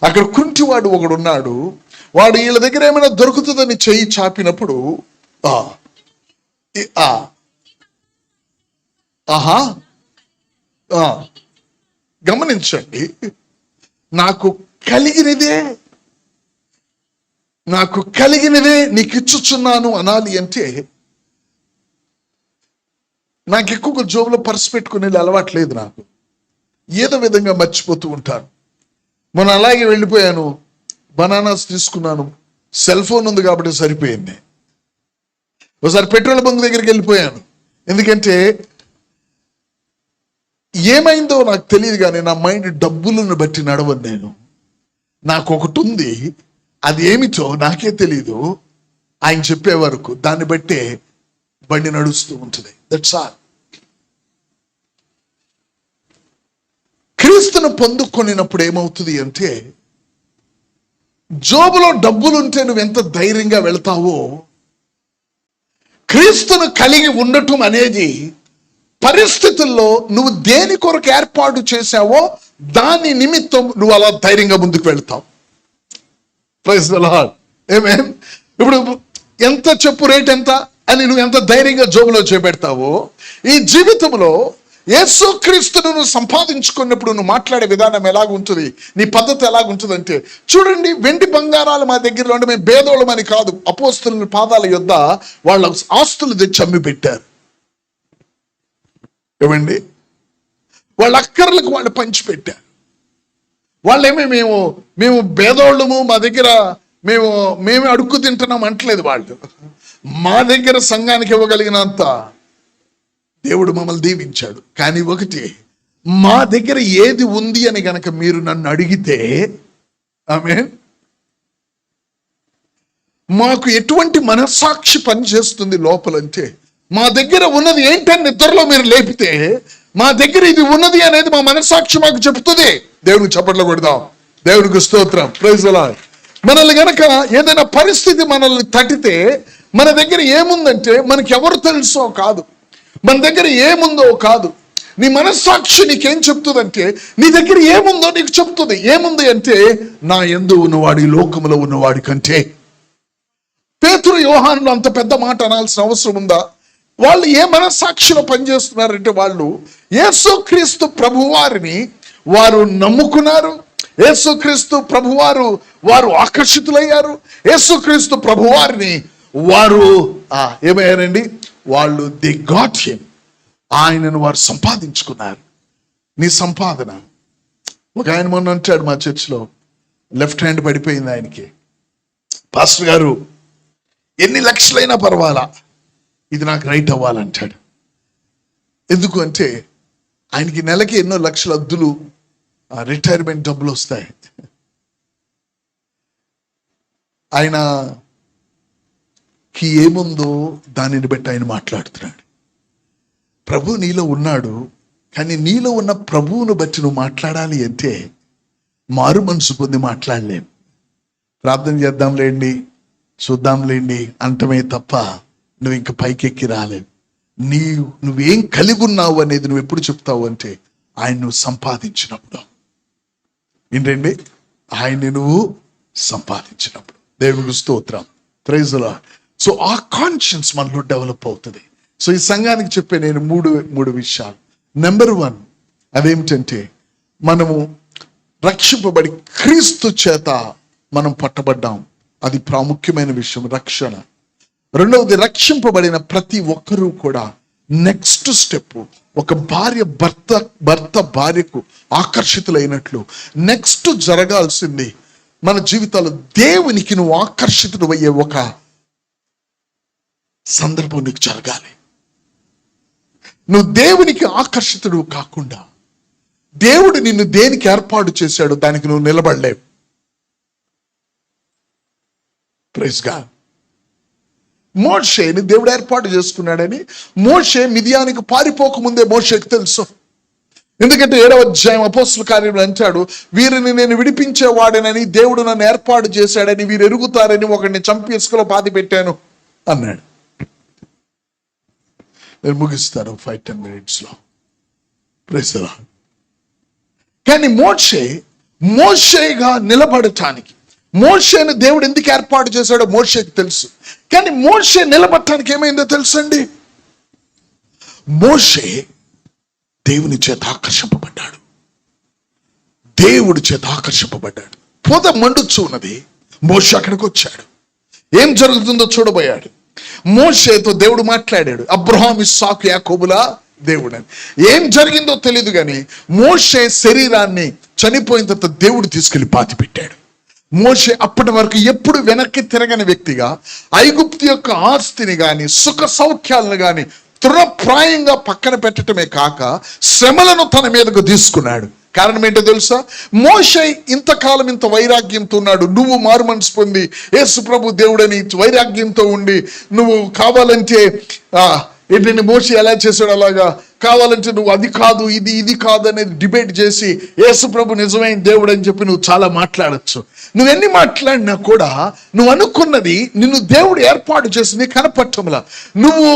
అక్కడ కుంటివాడు ఒకడు ఉన్నాడు. వాడు వీళ్ళ దగ్గర ఏమైనా దొరుకుతుందని చెయ్యి చాపినప్పుడు ఆహా గమనించండి, నాకు కలిగినదే నీకు ఇచ్చుచున్నాను అనాలి అంటే, నాకు ఎక్కువగా జోబులో పర్సు పెట్టుకునే అలవాట్లేదు. నాకు ఏదో విధంగా మర్చిపోతూ ఉంటాను. మొన్న అలాగే వెళ్ళిపోయాను, బనానాస్ తీసుకున్నాను, సెల్ ఫోన్ ఉంది కాబట్టి సరిపోయింది. ఒకసారి పెట్రోల్ బంక్ దగ్గరికి వెళ్ళిపోయాను, ఎందుకంటే ఏమైందో నాకు తెలియదు కానీ నా మైండ్ డబ్బులను బట్టి నడవను నేను. నాకు ఒకటి ఉంది, అది ఏమిటో నాకే తెలీదు, ఆయన చెప్పే వరకు దాన్ని బట్టే బండి నడుస్తూ ఉంటుంది. That's all. క్రీస్తును పొందుకొనినప్పుడు ఏమవుతుంది అంటే, జోబులో డబ్బులుంటే నువ్వు ఎంత ధైర్యంగా వెళ్తావో, క్రీస్తును కలిగి ఉండటం అనేది పరిస్థితుల్లో నువ్వు దేని కొరకు ఏర్పాటు చేశావో దాని నిమిత్తం నువ్వు అలా ధైర్యంగా ముందుకు వెళ్తావు. Praise the Lord. ఆమేన్. ఇప్పుడు ఎంత చెప్పు రేట్ ఎంత అని నువ్వు ఎంత ధైర్యంగా జోబులో చేపెడతావో, ఈ జీవితంలో యేసుక్రీస్తును నువ్వు సంపాదించుకున్నప్పుడు నువ్వు మాట్లాడే విధానం ఎలాగుంటుంది, నీ పద్ధతి ఎలాగుంటుంది అంటే, చూడండి, వెండి బంగారాలు మా దగ్గరలో ఉంటే మేము భేదోళమని కాదు. అపోస్తలుల పాదాల యొద్ద వాళ్ళ ఆస్తులు తెచ్చి అమ్మి పెట్టారు. ఏమండి, వాళ్ళ అక్కర్లకు వాళ్ళు పంచిపెట్టారు. వాళ్ళేమే మేము భేదోళ్ళము, మా దగ్గర మేమే అడుక్కు తింటున్నాం అంటలేదు వాళ్ళు. మా దగ్గర సంఘానికి ఇవ్వగలిగినంత దేవుడు మమ్మల్ని దీవించాడు. కానీ ఒకటి, మా దగ్గర ఏది ఉంది అని గనక మీరు నన్ను అడిగితే, ఆమేన్, మాకు ఎటువంటి మనస్సాక్షి పనిచేస్తుంది లోపలంటే, మా దగ్గర ఉన్నది ఏంటని నిద్రలో మీరు లేపితే, మా దగ్గర ఇది ఉన్నది అనేది మా మనస్సాక్షి మాకు చెప్తుంది. దేవునికి చప్పట్లు కొడదాం. దేవునికి స్తోత్రం. Praise the Lord. మనల్ని గనక ఏదైనా పరిస్థితి మనల్ని తట్టితే, మన దగ్గర ఏముందంటే మనకి ఎవరు తెలుసో కాదు, మన దగ్గర ఏముందో కాదు, నీ మనస్సాక్షి నీకేం చెప్తుందంటే, నీ దగ్గర ఏముందో నీకు చెప్తుంది. ఏముంది అంటే, నా యందు ఉన్నవాడు ఈ లోకములో ఉన్నవాడి కంటే. పేతురు యోహానులు అంత పెద్ద మాట అనాల్సిన అవసరం ఉందా? వాళ్ళు ఏ మనస్సాక్షిలో పనిచేస్తున్నారంటే, వాళ్ళు యేసుక్రీస్తు ప్రభువారిని వారు నమ్ముకున్నారు, యేసుక్రీస్తు ప్రభువారు వారు ఆకర్షితులయ్యారు, యేసుక్రీస్తు ప్రభువారిని వారు ఏమయ్యారండి, వాళ్ళు ది గాట్ హిమ్, ఆయనను వారు సంపాదించుకున్నారు. నీ సంపాదన. ఒక ఆయన మొన్న అంటాడు మా చర్చిలో, లెఫ్ట్ హ్యాండ్ పడిపోయింది ఆయనకి, పాస్టర్ గారు ఎన్ని లక్షలైనా పర్వాలా, ఇది నాకు రైట్ అవ్వాలంటాడు. ఎందుకు అంటే, ఆయనకి నెలకి ఎన్నో లక్షల అద్దులు, రిటైర్మెంట్ డబ్బులు వస్తాయి. ఆయనకి ఏముందో దానిని బట్టి ఆయన మాట్లాడుతున్నాడు. ప్రభు నీలో ఉన్నాడు, కానీ నీలో ఉన్న ప్రభువును బట్టి నువ్వు మాట్లాడాలి అంటే మారు మనసు పొంది మాట్లాడలేం. ప్రార్థన చేద్దాంలేండి, చూద్దాంలేండి అంటమే తప్ప నువ్వు ఇంక పైకెక్కి రాలేవు. నువ్వేం కలిగి ఉన్నావు అనేది నువ్వు ఎప్పుడు చెప్తావు అంటే, ఆయన నువ్వు సంపాదించినప్పుడు. ఏంటండి, ఆయన్ని నువ్వు సంపాదించినప్పుడు. దేవునికి స్తోత్రం. Praise the Lord. సో ఆ కాన్షియన్స్ మనలో డెవలప్ అవుతుంది. సో ఈ సంఘానికి చెప్పే నేను మూడు విషయాలు. నెంబర్ 1, అదేమిటంటే, మనము రక్షింపబడి క్రీస్తు చేత మనం పట్టబడ్డాం. అది ప్రాముఖ్యమైన విషయం, రక్షణ. రెండవది, రక్షింపబడిన ప్రతి ఒక్కరూ కూడా నెక్స్ట్ స్టెప్, ఒక భర్త భార్యకు ఆకర్షితులైనట్లు నెక్స్ట్ జరగాల్సింది మన జీవితాల్లో దేవునికి నువ్వు ఆకర్షితుడు అయ్యే ఒక సందర్భం నీకు జరగాలి. నువ్వు దేవునికి ఆకర్షితుడు కాకుండా, దేవుడు నిన్ను దేనికి ఏర్పాటు చేశాడో దానికి నువ్వు నిలబడలేవు. Praise God. మోషేని దేవుడు ఏర్పాటు చేసుకున్నాడని మోషే మిదియానికి పారిపోకముందే మోషేకి తెలుసు. ఎందుకంటే 7వ అధ్యాయం అపోస్తలుల కార్యములు అంటాడు, వీరిని నేను విడిపించేవాడనని దేవుడు నన్ను ఏర్పాటు చేశాడని వీరు ఎరుగుతారని ఒకడిని చంపి ఇసుకలో పాతి పెట్టాను అన్నాడు. నేను ముగిస్తాను 5-10 minutes లో. Praise the Lord. కానీ మోషే మోషేగా నిలబడటానికి, మోషేను దేవుడు ఎందుకు ఏర్పాటు చేశాడో మోషేకి తెలుసు. కానీ మోషే నిలబడటానికి ఏమైందో తెలుసండి, మోషే దేవుని చేత ఆకర్షింపబడ్డాడు. దేవుడి చేత ఆకర్షింపబడ్డాడు. పొద మండుచు ఉన్నది, మోషే అక్కడికి వచ్చాడు. ఏం జరుగుతుందో చూడబోయాడు. మోషేతో దేవుడు మాట్లాడాడు, అబ్రహాం, ఇస్సాకు, యాకోబుల దేవుడు అని. ఏం జరిగిందో తెలియదు కానీ మోషే శరీరాన్ని చనిపోయిన తర్వాత దేవుడు తీసుకెళ్లి పాతి పెట్టాడు. మోషే అప్పటి వరకు ఎప్పుడు వెనక్కి తిరగని వ్యక్తిగా ఐగుప్తు యొక్క ఆస్తిని గాని సుఖ సౌఖ్యాలను గాని తృణప్రాయంగా పక్కన పెట్టడమే కాక శ్రమలను తన మీదకు తీసుకున్నాడు. కారణం ఏంటో తెలుసా, మోషే ఇంతకాలం ఇంత వైరాగ్యంతో ఉన్నాడు. నువ్వు మారు మనసు పొంది యేసు ప్రభు దేవుడని వైరాగ్యంతో ఉండి నువ్వు కావాలంటే ఏంటంటే మోషే ఎలా చేశాడు అలాగా కావాలంటే నువ్వు అది కాదు ఇది కాదు అనేది డిబేట్ చేసి యేసు ప్రభు నిజమైన దేవుడు అని చెప్పి నువ్వు చాలా మాట్లాడచ్చు. నువ్వెన్ని మాట్లాడినా కూడా నువ్వు అనుకున్నది నిన్ను దేవుడు ఏర్పాటు చేసి నీ కనపట్టంలా. నువ్వు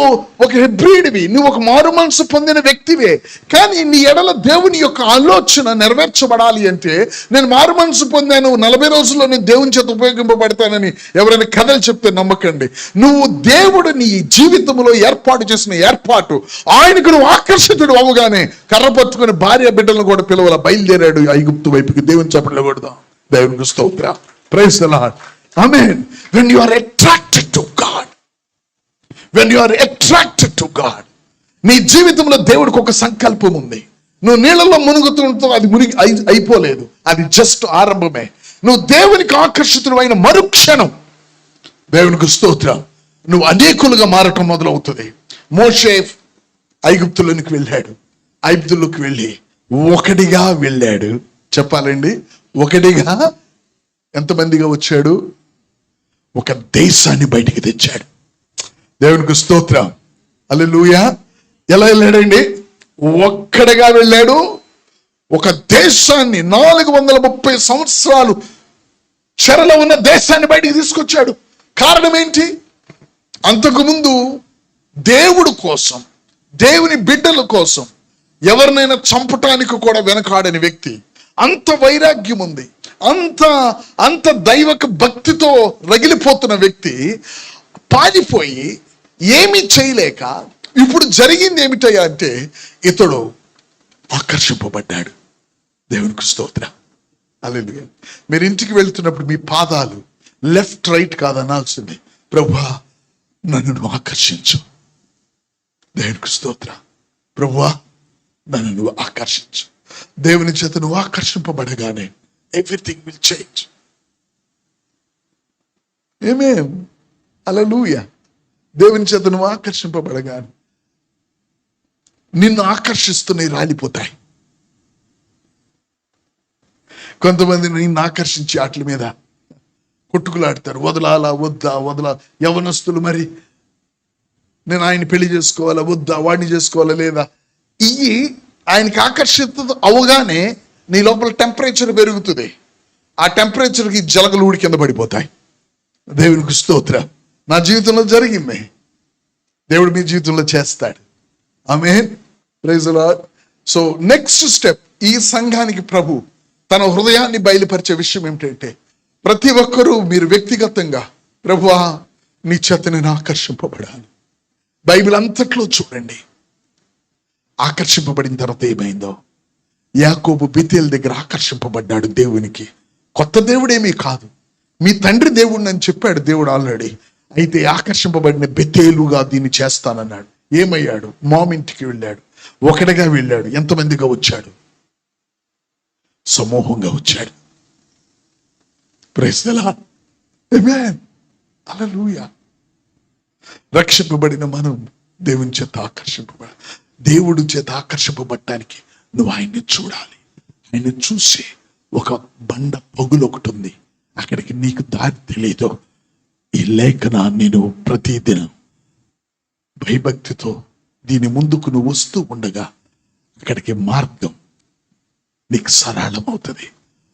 ఒక హెబ్రీడివి, నువ్వు ఒక మారు మనసు పొందిన వ్యక్తివే. కానీ నీ ఎడల దేవుని యొక్క ఆలోచన నెరవేర్చబడాలి అంటే, నేను మారు మనసు పొందాను 40 రోజుల్లో నేను దేవుని చేత ఉపయోగింపబడతానని ఎవరైనా కథలు చెప్తే నమ్మకండి. నువ్వు దేవుడు నీ జీవితంలో ఏర్పాటు చేసిన ఏర్పాటు, ఆయనకు నువ్వు ఆకర్షితుడు అవగానే కర్ర పట్టుకుని భార్య బిడ్డలను కూడా పిలవాల బయలుదేరాడు ఐగుప్తు వైపుకి. దేవుని చెప్పట్లో కొడదాం. దేవునికి స్తోత్రం. Praise the Lord. ఆమేన్. when you are attracted to God, when you are attracted to God, నీ జీవితంలో దేవుడికి ఒక సంకల్పం ఉంది. నువ్వు నీళ్ళలో మునుగుతుంటూ అది మునిగి అయిపోలేదు, అది జస్ట్ ఆరంభమే. నువ్వు దేవునికి ఆకర్షితుడు అయిన మరుక్షణం, దేవునికి స్తోత్రం, నువ్వు అనేకులుగా మారటం మొదలవుతుంది. మోషే ఐగుప్తులోనికి వెళ్ళాడు. ఐగుప్తులోకి వెళ్ళి ఒకటిగా వెళ్ళాడు. చెప్పాలండి, ఒకటిగా ఎంతమందిగా వచ్చాడు? ఒక దేశాన్ని బయటికి తెచ్చాడు. దేవునికి స్తోత్రం. హల్లెలూయా. ఎలా వెళ్ళాడండి? ఒక్కడిగా వెళ్ళాడు. ఒక దేశాన్ని 430 సంవత్సరాలు చెరలో ఉన్న దేశాన్ని బయటికి తీసుకొచ్చాడు. కారణం ఏంటి? అంతకుముందు దేవుడు కోసం, దేవుని బిడ్డల కోసం ఎవరినైనా చంపటానికి కూడా వెనకాడని వ్యక్తి. అంత వైరాగ్యం ఉంది, అంత దైవక భక్తితో రగిలిపోతున్న వ్యక్తి పారిపోయి ఏమీ చేయలేక ఇప్పుడు జరిగింది ఏమిటయ్యా అంటే ఇతడు ఆకర్షింపబడ్డాడు. దేవునికి స్తోత్రం. హల్లెలూయా. మీరు ఇంటికి వెళ్తున్నప్పుడు మీ పాదాలు లెఫ్ట్ రైట్ కాదనాల్సింది, ప్రభువా నన్ను నువ్వు ఆకర్షించు. దేవునికి స్తోత్రం. ప్రభువా నన్ను నువ్వు ఆకర్షించు. దేవుని చేత నువ్వు ఆకర్షింపబడగానే ఎవ్రీథింగ్ విల్ చేంజ్. ఆమేన్. హల్లెలూయా. దేవుని చేత నువ్వు ఆకర్షింపబడగానే నిన్ను ఆకర్షిస్తున్నాయి రాలిపోతాయి. కొంతమంది నిన్ను ఆకర్షించి వాటి మీద కొట్టుకులాడతారు. వదలాలా వద్దా, యవనస్తులు మరి నేను ఆయన పెళ్లి చేసుకోవాలా వద్దా, వాడిని చేసుకోవాలా లేదా, ఇవి ఆయనకి ఆకర్షిత అవగానే నీ లోపల టెంపరేచర్ పెరుగుతుంది. ఆ టెంపరేచర్కి జలగలు ఊడి కింద పడిపోతాయి. దేవునికి స్తోత్రం. నా జీవితంలో జరిగింది, దేవుడు మీ జీవితంలో చేస్తాడు. ఆమేన్. Praise the Lord. So next step, ఈ సంఘానికి ప్రభు తన హృదయాన్ని బయలుపరిచే విషయం ఏమిటంటే, ప్రతి ఒక్కరూ మీరు వ్యక్తిగతంగా ప్రభువా నీ చేత నేను ఆకర్షింపబడాలి. బైబిల్ అంతట్లో చూడండి, ఆకర్షింపబడిన తర్వాత ఏమైందో. యాకోబు బెతేలు దగ్గర ఆకర్షింపబడ్డాడు దేవునికి. కొత్త దేవుడేమీ కాదు, మీ తండ్రి దేవుడిని అని చెప్పాడు దేవుడు ఆల్రెడీ. అయితే ఆకర్షింపబడిన బెతేలుగా దీన్ని చేస్తానన్నాడు. ఏమయ్యాడు? మామింటికి వెళ్ళాడు. ఒకటిగా వెళ్ళాడు. ఎంతమందిగా వచ్చాడు? సమూహంగా వచ్చాడు. Praise the Lord. ఆమేన్. హల్లెలూయా. రక్షింపబడిన మనం దేవుని చేత దేవుడి చేత ఆకర్షింపబడటానికి నువ్వు ఆయన్ని చూడాలి. ఆయన్ని చూసి ఒక బండ పొగులు ఒకటి ఉంది, అక్కడికి నీకు దారి తెలియదు. ఈ లేఖనాన్ని నువ్వు ప్రతిదినం భయభక్తితో దీని ముందుకు నువ్వు వస్తూ ఉండగా అక్కడికి మార్గం నీకు సరళమవుతుంది.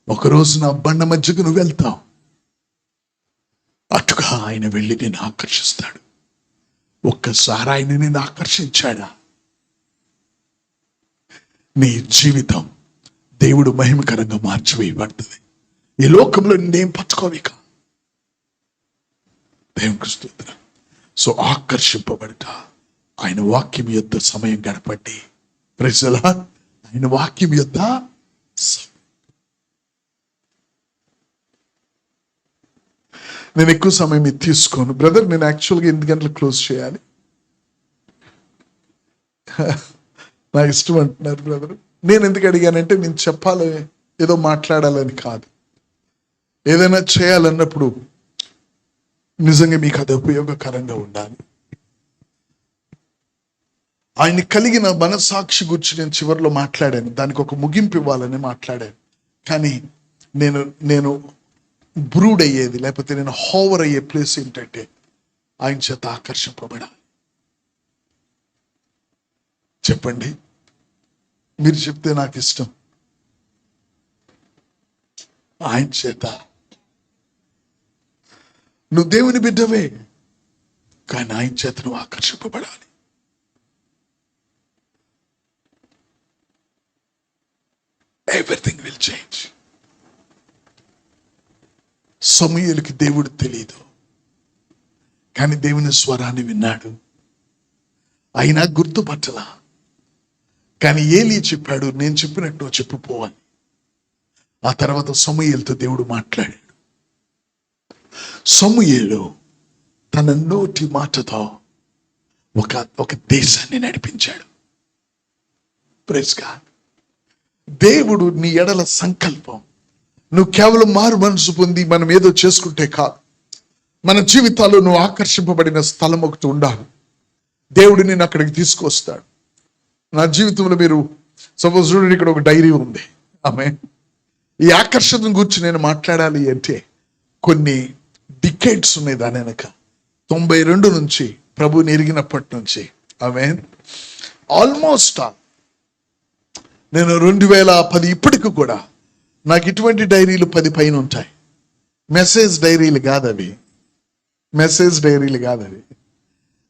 ఒకరోజు నా బండ మధ్యకు నువ్వు వెళ్తావు, అటుగా ఆయన వెళ్ళి నేను ఆకర్షిస్తాడు. ఒక్కసారి ఆయన నేను ఆకర్షించాడా, నీ జీవితం దేవుడు మహిమకరంగా మార్చివేయబడుతుంది. ఈ లోకంలో నేనేం పట్టుకోవిక. దేవునికి స్తోత్రం. సో ఆకర్షింపబడట, ఆయన వాక్యం యొద్ద సమయం గడపండి. Praise the Lord. ఆయన వాక్యం యొద్ద నేను ఎక్కువ సమయం ఇది తీసుకోను బ్రదర్. నేను యాక్చువల్గా 8 గంటలకు క్లోజ్ చేయాలి. నా ఇష్టం అంటున్నారు బ్రదర్. నేను ఎందుకు అడిగానంటే, నేను చెప్పాలి ఏదో మాట్లాడాలని కాదు. ఏదైనా చేయాలన్నప్పుడు నిజంగా మీకు అది ఉపయోగకరంగా ఉండాలి. ఆయన్ని కలిగిన మనసాక్షి గురించి నేను చివరిలో మాట్లాడాను. దానికి ఒక ముగింపు ఇవ్వాలని మాట్లాడాను. కానీ నేను బ్రూడ్ అయ్యేది, లేకపోతే నేను హోవర్ అయ్యే ప్లేస్ ఏంటంటే ఆయన చేత ఆకర్షింపబడాలి. చెప్పండి, మీరు చెప్తే నాకు ఇష్టం. ఆయన చేత. నువ్వు దేవుని బిడ్డవే, కానీ ఆయన చేత నువ్వు ఆకర్షింపబడాలి. Everything will change. సమూయేలుకి దేవుడు తెలియదు, కానీ దేవుని స్వరాన్ని విన్నాడు. అయినా గుర్తుపట్టలా. కానీ ఏలీ చెప్పాడు, నేను చెప్పినట్టు చెప్పుకోవాలి. ఆ తర్వాత సమూయేలుతో దేవుడు మాట్లాడాడు. సమూయేలు తన నోటి మాటతో ఒక దేశాన్ని నడిపించాడు. Praise God. దేవుడు నీ ఎడల సంకల్పం. నువ్వు కేవలం మారు మనసు పొంది మనం ఏదో చేసుకుంటే కాదు. మన జీవితాల్లో నువ్వు ఆకర్షింపబడిన స్థలం ఒకటి ఉండాలి. దేవుడు నిన్ను అక్కడికి తీసుకొస్తాడు. నా జీవితంలో మీరు సపోజ్ చూడండి, ఇక్కడ ఒక డైరీ ఉంది. ఆమె ఈ ఆకర్షణ గురించి నేను మాట్లాడాలి అంటే కొన్ని డికేడ్స్ ఉన్నాయి దాని వెనక. 92 నుంచి ప్రభుని ఎరిగినప్పటి నుంచి ఆమె ఆల్మోస్ట్ నేను 2010 ఇప్పటికి కూడా నాకు ఇటువంటి డైరీలు 10 పైన ఉంటాయి. మెసేజ్ డైరీలు కాదవి.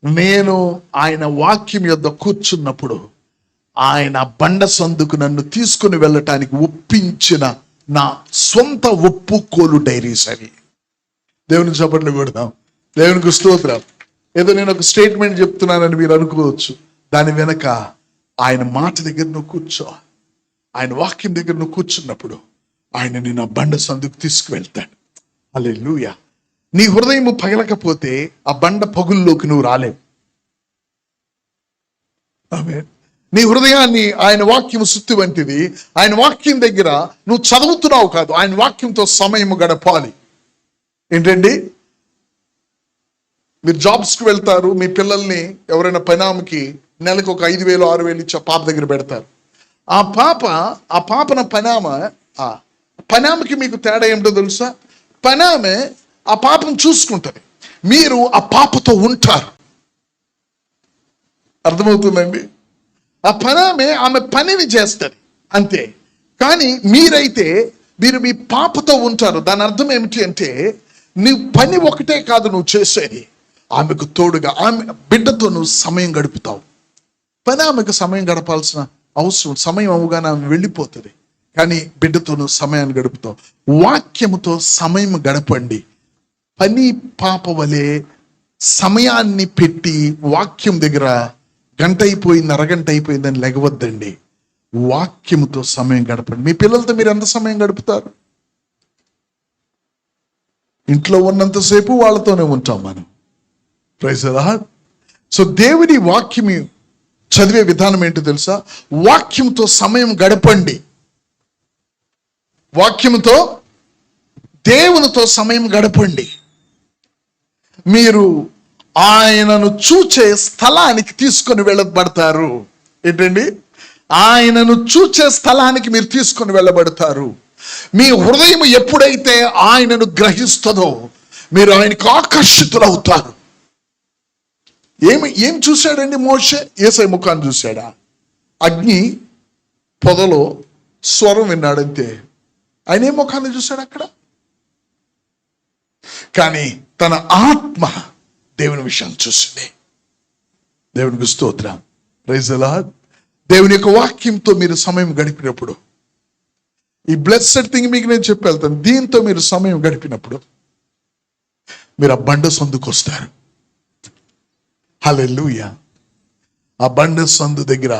నేను ఆయన వాక్యం యొద్ద కూర్చున్నప్పుడు ఆయన బండ సందుకు నన్ను తీసుకుని వెళ్ళటానికి ఒప్పించిన నా సొంత ఒప్పుకోలు డైరీస్ అవి. దేవుని చప్పట్లు కొడదాం. దేవునికి స్తోత్రం. ఏదో నేను ఒక స్టేట్మెంట్ చెప్తున్నానని మీరు అనుకోవచ్చు. దాని వెనక ఆయన మాట దగ్గర నువ్వు కూర్చో, ఆయన వాక్యం దగ్గర నువ్వు కూర్చున్నప్పుడు ఆయన నిన్ను బండ సందుకు తీసుకువెళ్తాడు. హల్లెలూయా. నీ హృదయం పగలకపోతే ఆ బండ పగుల్లోకి నువ్వు రాలేవు. ఆమేన్. నీ హృదయాన్ని ఆయన వాక్యం సుత్తి వంటిది. ఆయన వాక్యం దగ్గర నువ్వు చదువుతున్నావు కాదు, ఆయన వాక్యంతో సమయం గడపాలి. ఏంటండి, మీరు జాబ్స్కి వెళ్తారు, మీ పిల్లల్ని ఎవరైనా పనామకి నెలకు ఒక 5,000 6,000 ఇచ్చి పాప దగ్గర పెడతారు. ఆ పాపన పనామకి మీకు తేడా ఏమిటో తెలుసా? పనామే ఆ పాపను చూసుకుంటుంది, మీరు ఆ పాపతో ఉంటారు. అర్థమవుతుందండి? ఆ పనామే ఆమె పనిని చేస్తుంది అంతే. కానీ మీరైతే మీరు మీ పాపతో ఉంటారు. దాని అర్థం ఏమిటి అంటే, నీ పని ఒకటే కాదు నువ్వు చేసేది, ఆమెకు తోడుగా ఆమె బిడ్డతో నువ్వు సమయం గడుపుతావు. పని ఆమెకు సమయం గడపాల్సిన అవసరం, సమయం అవగానే ఆమె వెళ్ళిపోతుంది. కానీ బిడ్డతో నువ్వు సమయాన్ని గడుపుతావు. వాక్యముతో సమయం గడపండి. పని పాప వలె సమయాన్ని పెట్టి వాక్యం దగ్గర గంట అయిపోయింది, అరగంట అయిపోయిందని లెగవద్దండి. వాక్యముతో సమయం గడపండి. మీ పిల్లలతో మీరు ఎంత సమయం గడుపుతారు? ఇంట్లో ఉన్నంతసేపు వాళ్ళతోనే ఉంటాం మనం. Praise the Lord. సో దేవుని వాక్యం చదివే విధానం ఏంటో తెలుసా? వాక్యంతో సమయం గడపండి. వాక్యంతో దేవునితో సమయం గడపండి. మీరు ఆయనను చూచే స్థలానికి తీసుకొని వెళ్ళబడతారు. ఏంటండి? ఆయనను చూచే స్థలానికి మీరు తీసుకొని వెళ్ళబడతారు. మీ హృదయం ఎప్పుడైతే ఆయనను గ్రహిస్తుందో మీరు ఆయనకు ఆకర్షితులవుతారు. ఏం చూశాడండి మోషే? యేసయ్య ముఖాన్ని చూశాడా? అగ్ని పొదలో స్వరం విన్నాడంతే. ఆయన ఏ ముఖాన్ని చూశాడు అక్కడ? కానీ తన ఆత్మ దేవుని విషయాన్ని చూసింది. దేవునికి స్తోత్రం. Praise the Lord. దేవుని యొక్క వాక్యంతో మీరు సమయం గడిపినప్పుడు ఈ బ్లెస్సెడ్ థింగ్ మీకు నేను చెప్పి వెళ్తాను. దీంతో మీరు సమయం గడిపినప్పుడు మీరు ఆ బండ సందుకు వస్తారు. హల్లెలూయా. ఆ బండ సందు దగ్గర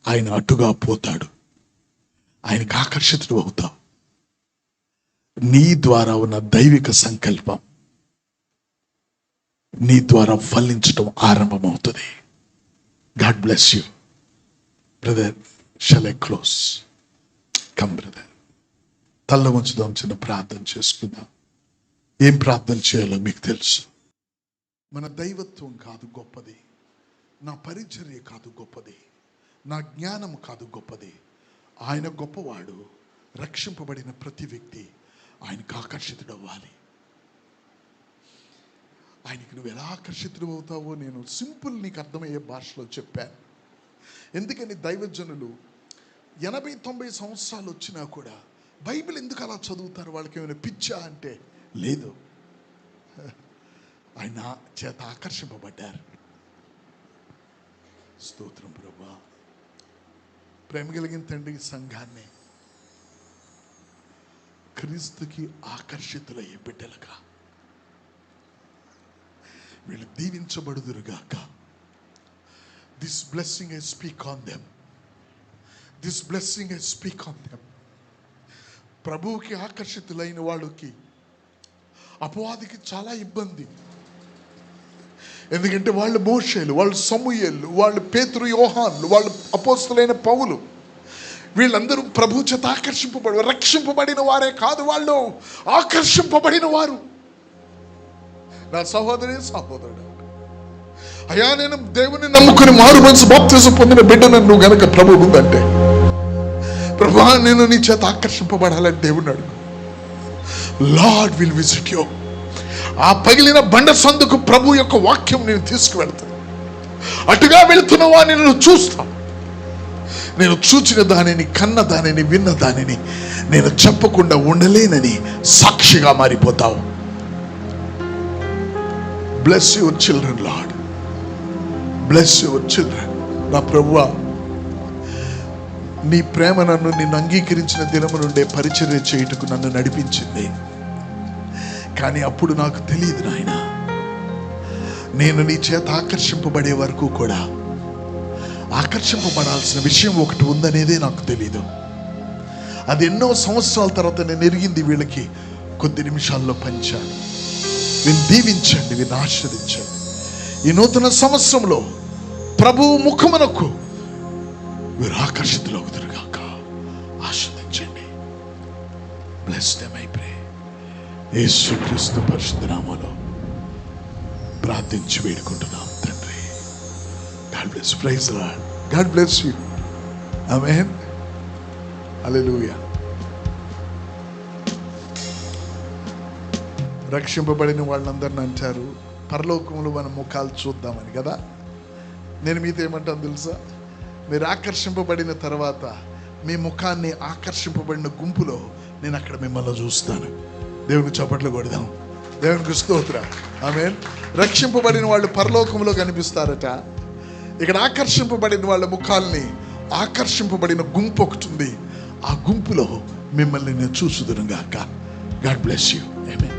ఆయన అటుగా పోతాడు. ఆయనకు ఆకర్షితుడు అవుతావు. నీ ద్వారా ఉన్న దైవిక సంకల్పం నీ ద్వారా ఫలించడం ఆరంభమవుతుంది. God bless you brother. Shall I close? Come brother. తల్ల ఉంచుదాం, చిన్న ప్రార్థన చేసుకుందాం. ఏం ప్రార్థన చేయాలో మీకు తెలుసు. మన దైవత్వం కాదు గొప్పది, నా పరిచర్య కాదు గొప్పది, నా జ్ఞానం కాదు గొప్పది. ఆయన గొప్పవాడు. రక్షింపబడిన ప్రతి వ్యక్తి ఆయనకు ఆకర్షితుడవ్వాలి. ఆయనకి నువ్వు ఎలా ఆకర్షితుడు అవుతావో నేను సింపుల్ నీకు అర్థమయ్యే భాషలో చెప్పాను. ఎందుకని దైవజనులు 80-90 సంవత్సరాలు వచ్చినా కూడా బైబిల్ ఎందుకు అలా చదువుతారు? వాళ్ళకి ఏమైనా పిచ్చా అంటే లేదు, ఆయన చేత ఆకర్షింపబడ్డారు. స్తోత్రం ప్రభువా. ప్రేమ కలిగిన తండ్రి, సంఘాన్ని క్రీస్తుకి ఆకర్షితులయ్యే బిడ్డలుగా వీళ్ళు దీవించబడుదురుగాక. This blessing I speak on them. This blessing I speak on them. ప్రభువుకి ఆకర్షితులైన వాళ్ళకి అపవాదికి చాలా ఇబ్బంది. ఎందుకంటే వాళ్ళు మోషేలు, వాళ్ళు సమూయేలు, వాళ్ళు పేతురు, యోహాన్లు, వాళ్ళు అపోస్తలైన పౌలు, వీళ్ళందరూ ప్రభు చేత రక్షింపబడిన వారే కాదు, వాళ్ళు ఆకర్షింపబడిన వారు. నా సహోదరి, సహోదరుడు, అయ్యా నేను దేవుని నమ్ముకుని మారు మనసు బాప్తిజం పొందిన బిడ్డను నువ్వు గనక ప్రభు ఉందంటే, ప్రభా నేను నీ చేత ఆకర్షింపబడాలని దేవుని అడుగు. Lord will visit you. ఆ పగిలిన బండ సందుకు ప్రభు యొక్క వాక్యం నేను తీసుకువెళ్తాను. అటుగా వెళుతున్నవా నేను చూస్తాను. నేను చూచిన దానిని, కన్న దానిని, విన్న దానిని నేను చెప్పకుండా ఉండలేనని సాక్షిగా మారిపోతావు. Bless your children Lord, bless your children. నా ప్రభువా, నీ ప్రేమ నన్ను నిన్ను అంగీకరించిన దినము నుండే పరిచర్య చేయుటకు నన్ను నడిపించింది. కానీ అప్పుడు నాకు తెలియదు నాయన, నేను నీ చేత ఆకర్షింపబడే వరకు కూడా ఆకర్షింపబడాల్సిన విషయం ఒకటి ఉందనేదే నాకు తెలీదు. అది ఎన్నో సంవత్సరాల తర్వాత నేను ఎరిగింది. వీళ్ళకి కొద్ది నిమిషాల్లో పంచాను. వీళ్ళు దీవించండి, వీళ్ళు ఆశీర్వదించండి. ఈ నూతన సంవత్సరంలో ప్రభు ముఖమునకు వీరు ఆకర్షితులవుతారుగాక. ఆశీర్వదించండి. Bless them I pray. యేసుక్రీస్తు పరిశుద్ధ నామములో ప్రార్థించి వేడుకుంటున్నాం తండ్రి. God bless. Praise the Lord. God bless you. ఆమేన్. హల్లెలూయా. రక్షింపబడిన వాళ్ళందరిని అంటారు పరలోకంలో మన ముఖాలు చూద్దామని కదా. నేను మీతో ఏమంటాను తెలుసా? మీరు ఆకర్షింపబడిన తర్వాత మీ ముఖాన్ని ఆకర్షింపబడిన గుంపులో నేను అక్కడ మిమ్మల్ని చూస్తాను. దేవునికి చప్పట్లు కొడదాం. దేవునికి స్తోత్రం. ఆమేన్. రక్షింపబడిన వాళ్ళు పరలోకంలో కనిపిస్తారట. ఇక్కడ ఆకర్షింపబడిన వాళ్ళ ముఖాల్ని ఆకర్షింపబడిన గుంపు ఒకటి ఉంది. ఆ గుంపులో మిమ్మల్ని నేను చూసుదునుగాక. God bless you. ఆమేన్.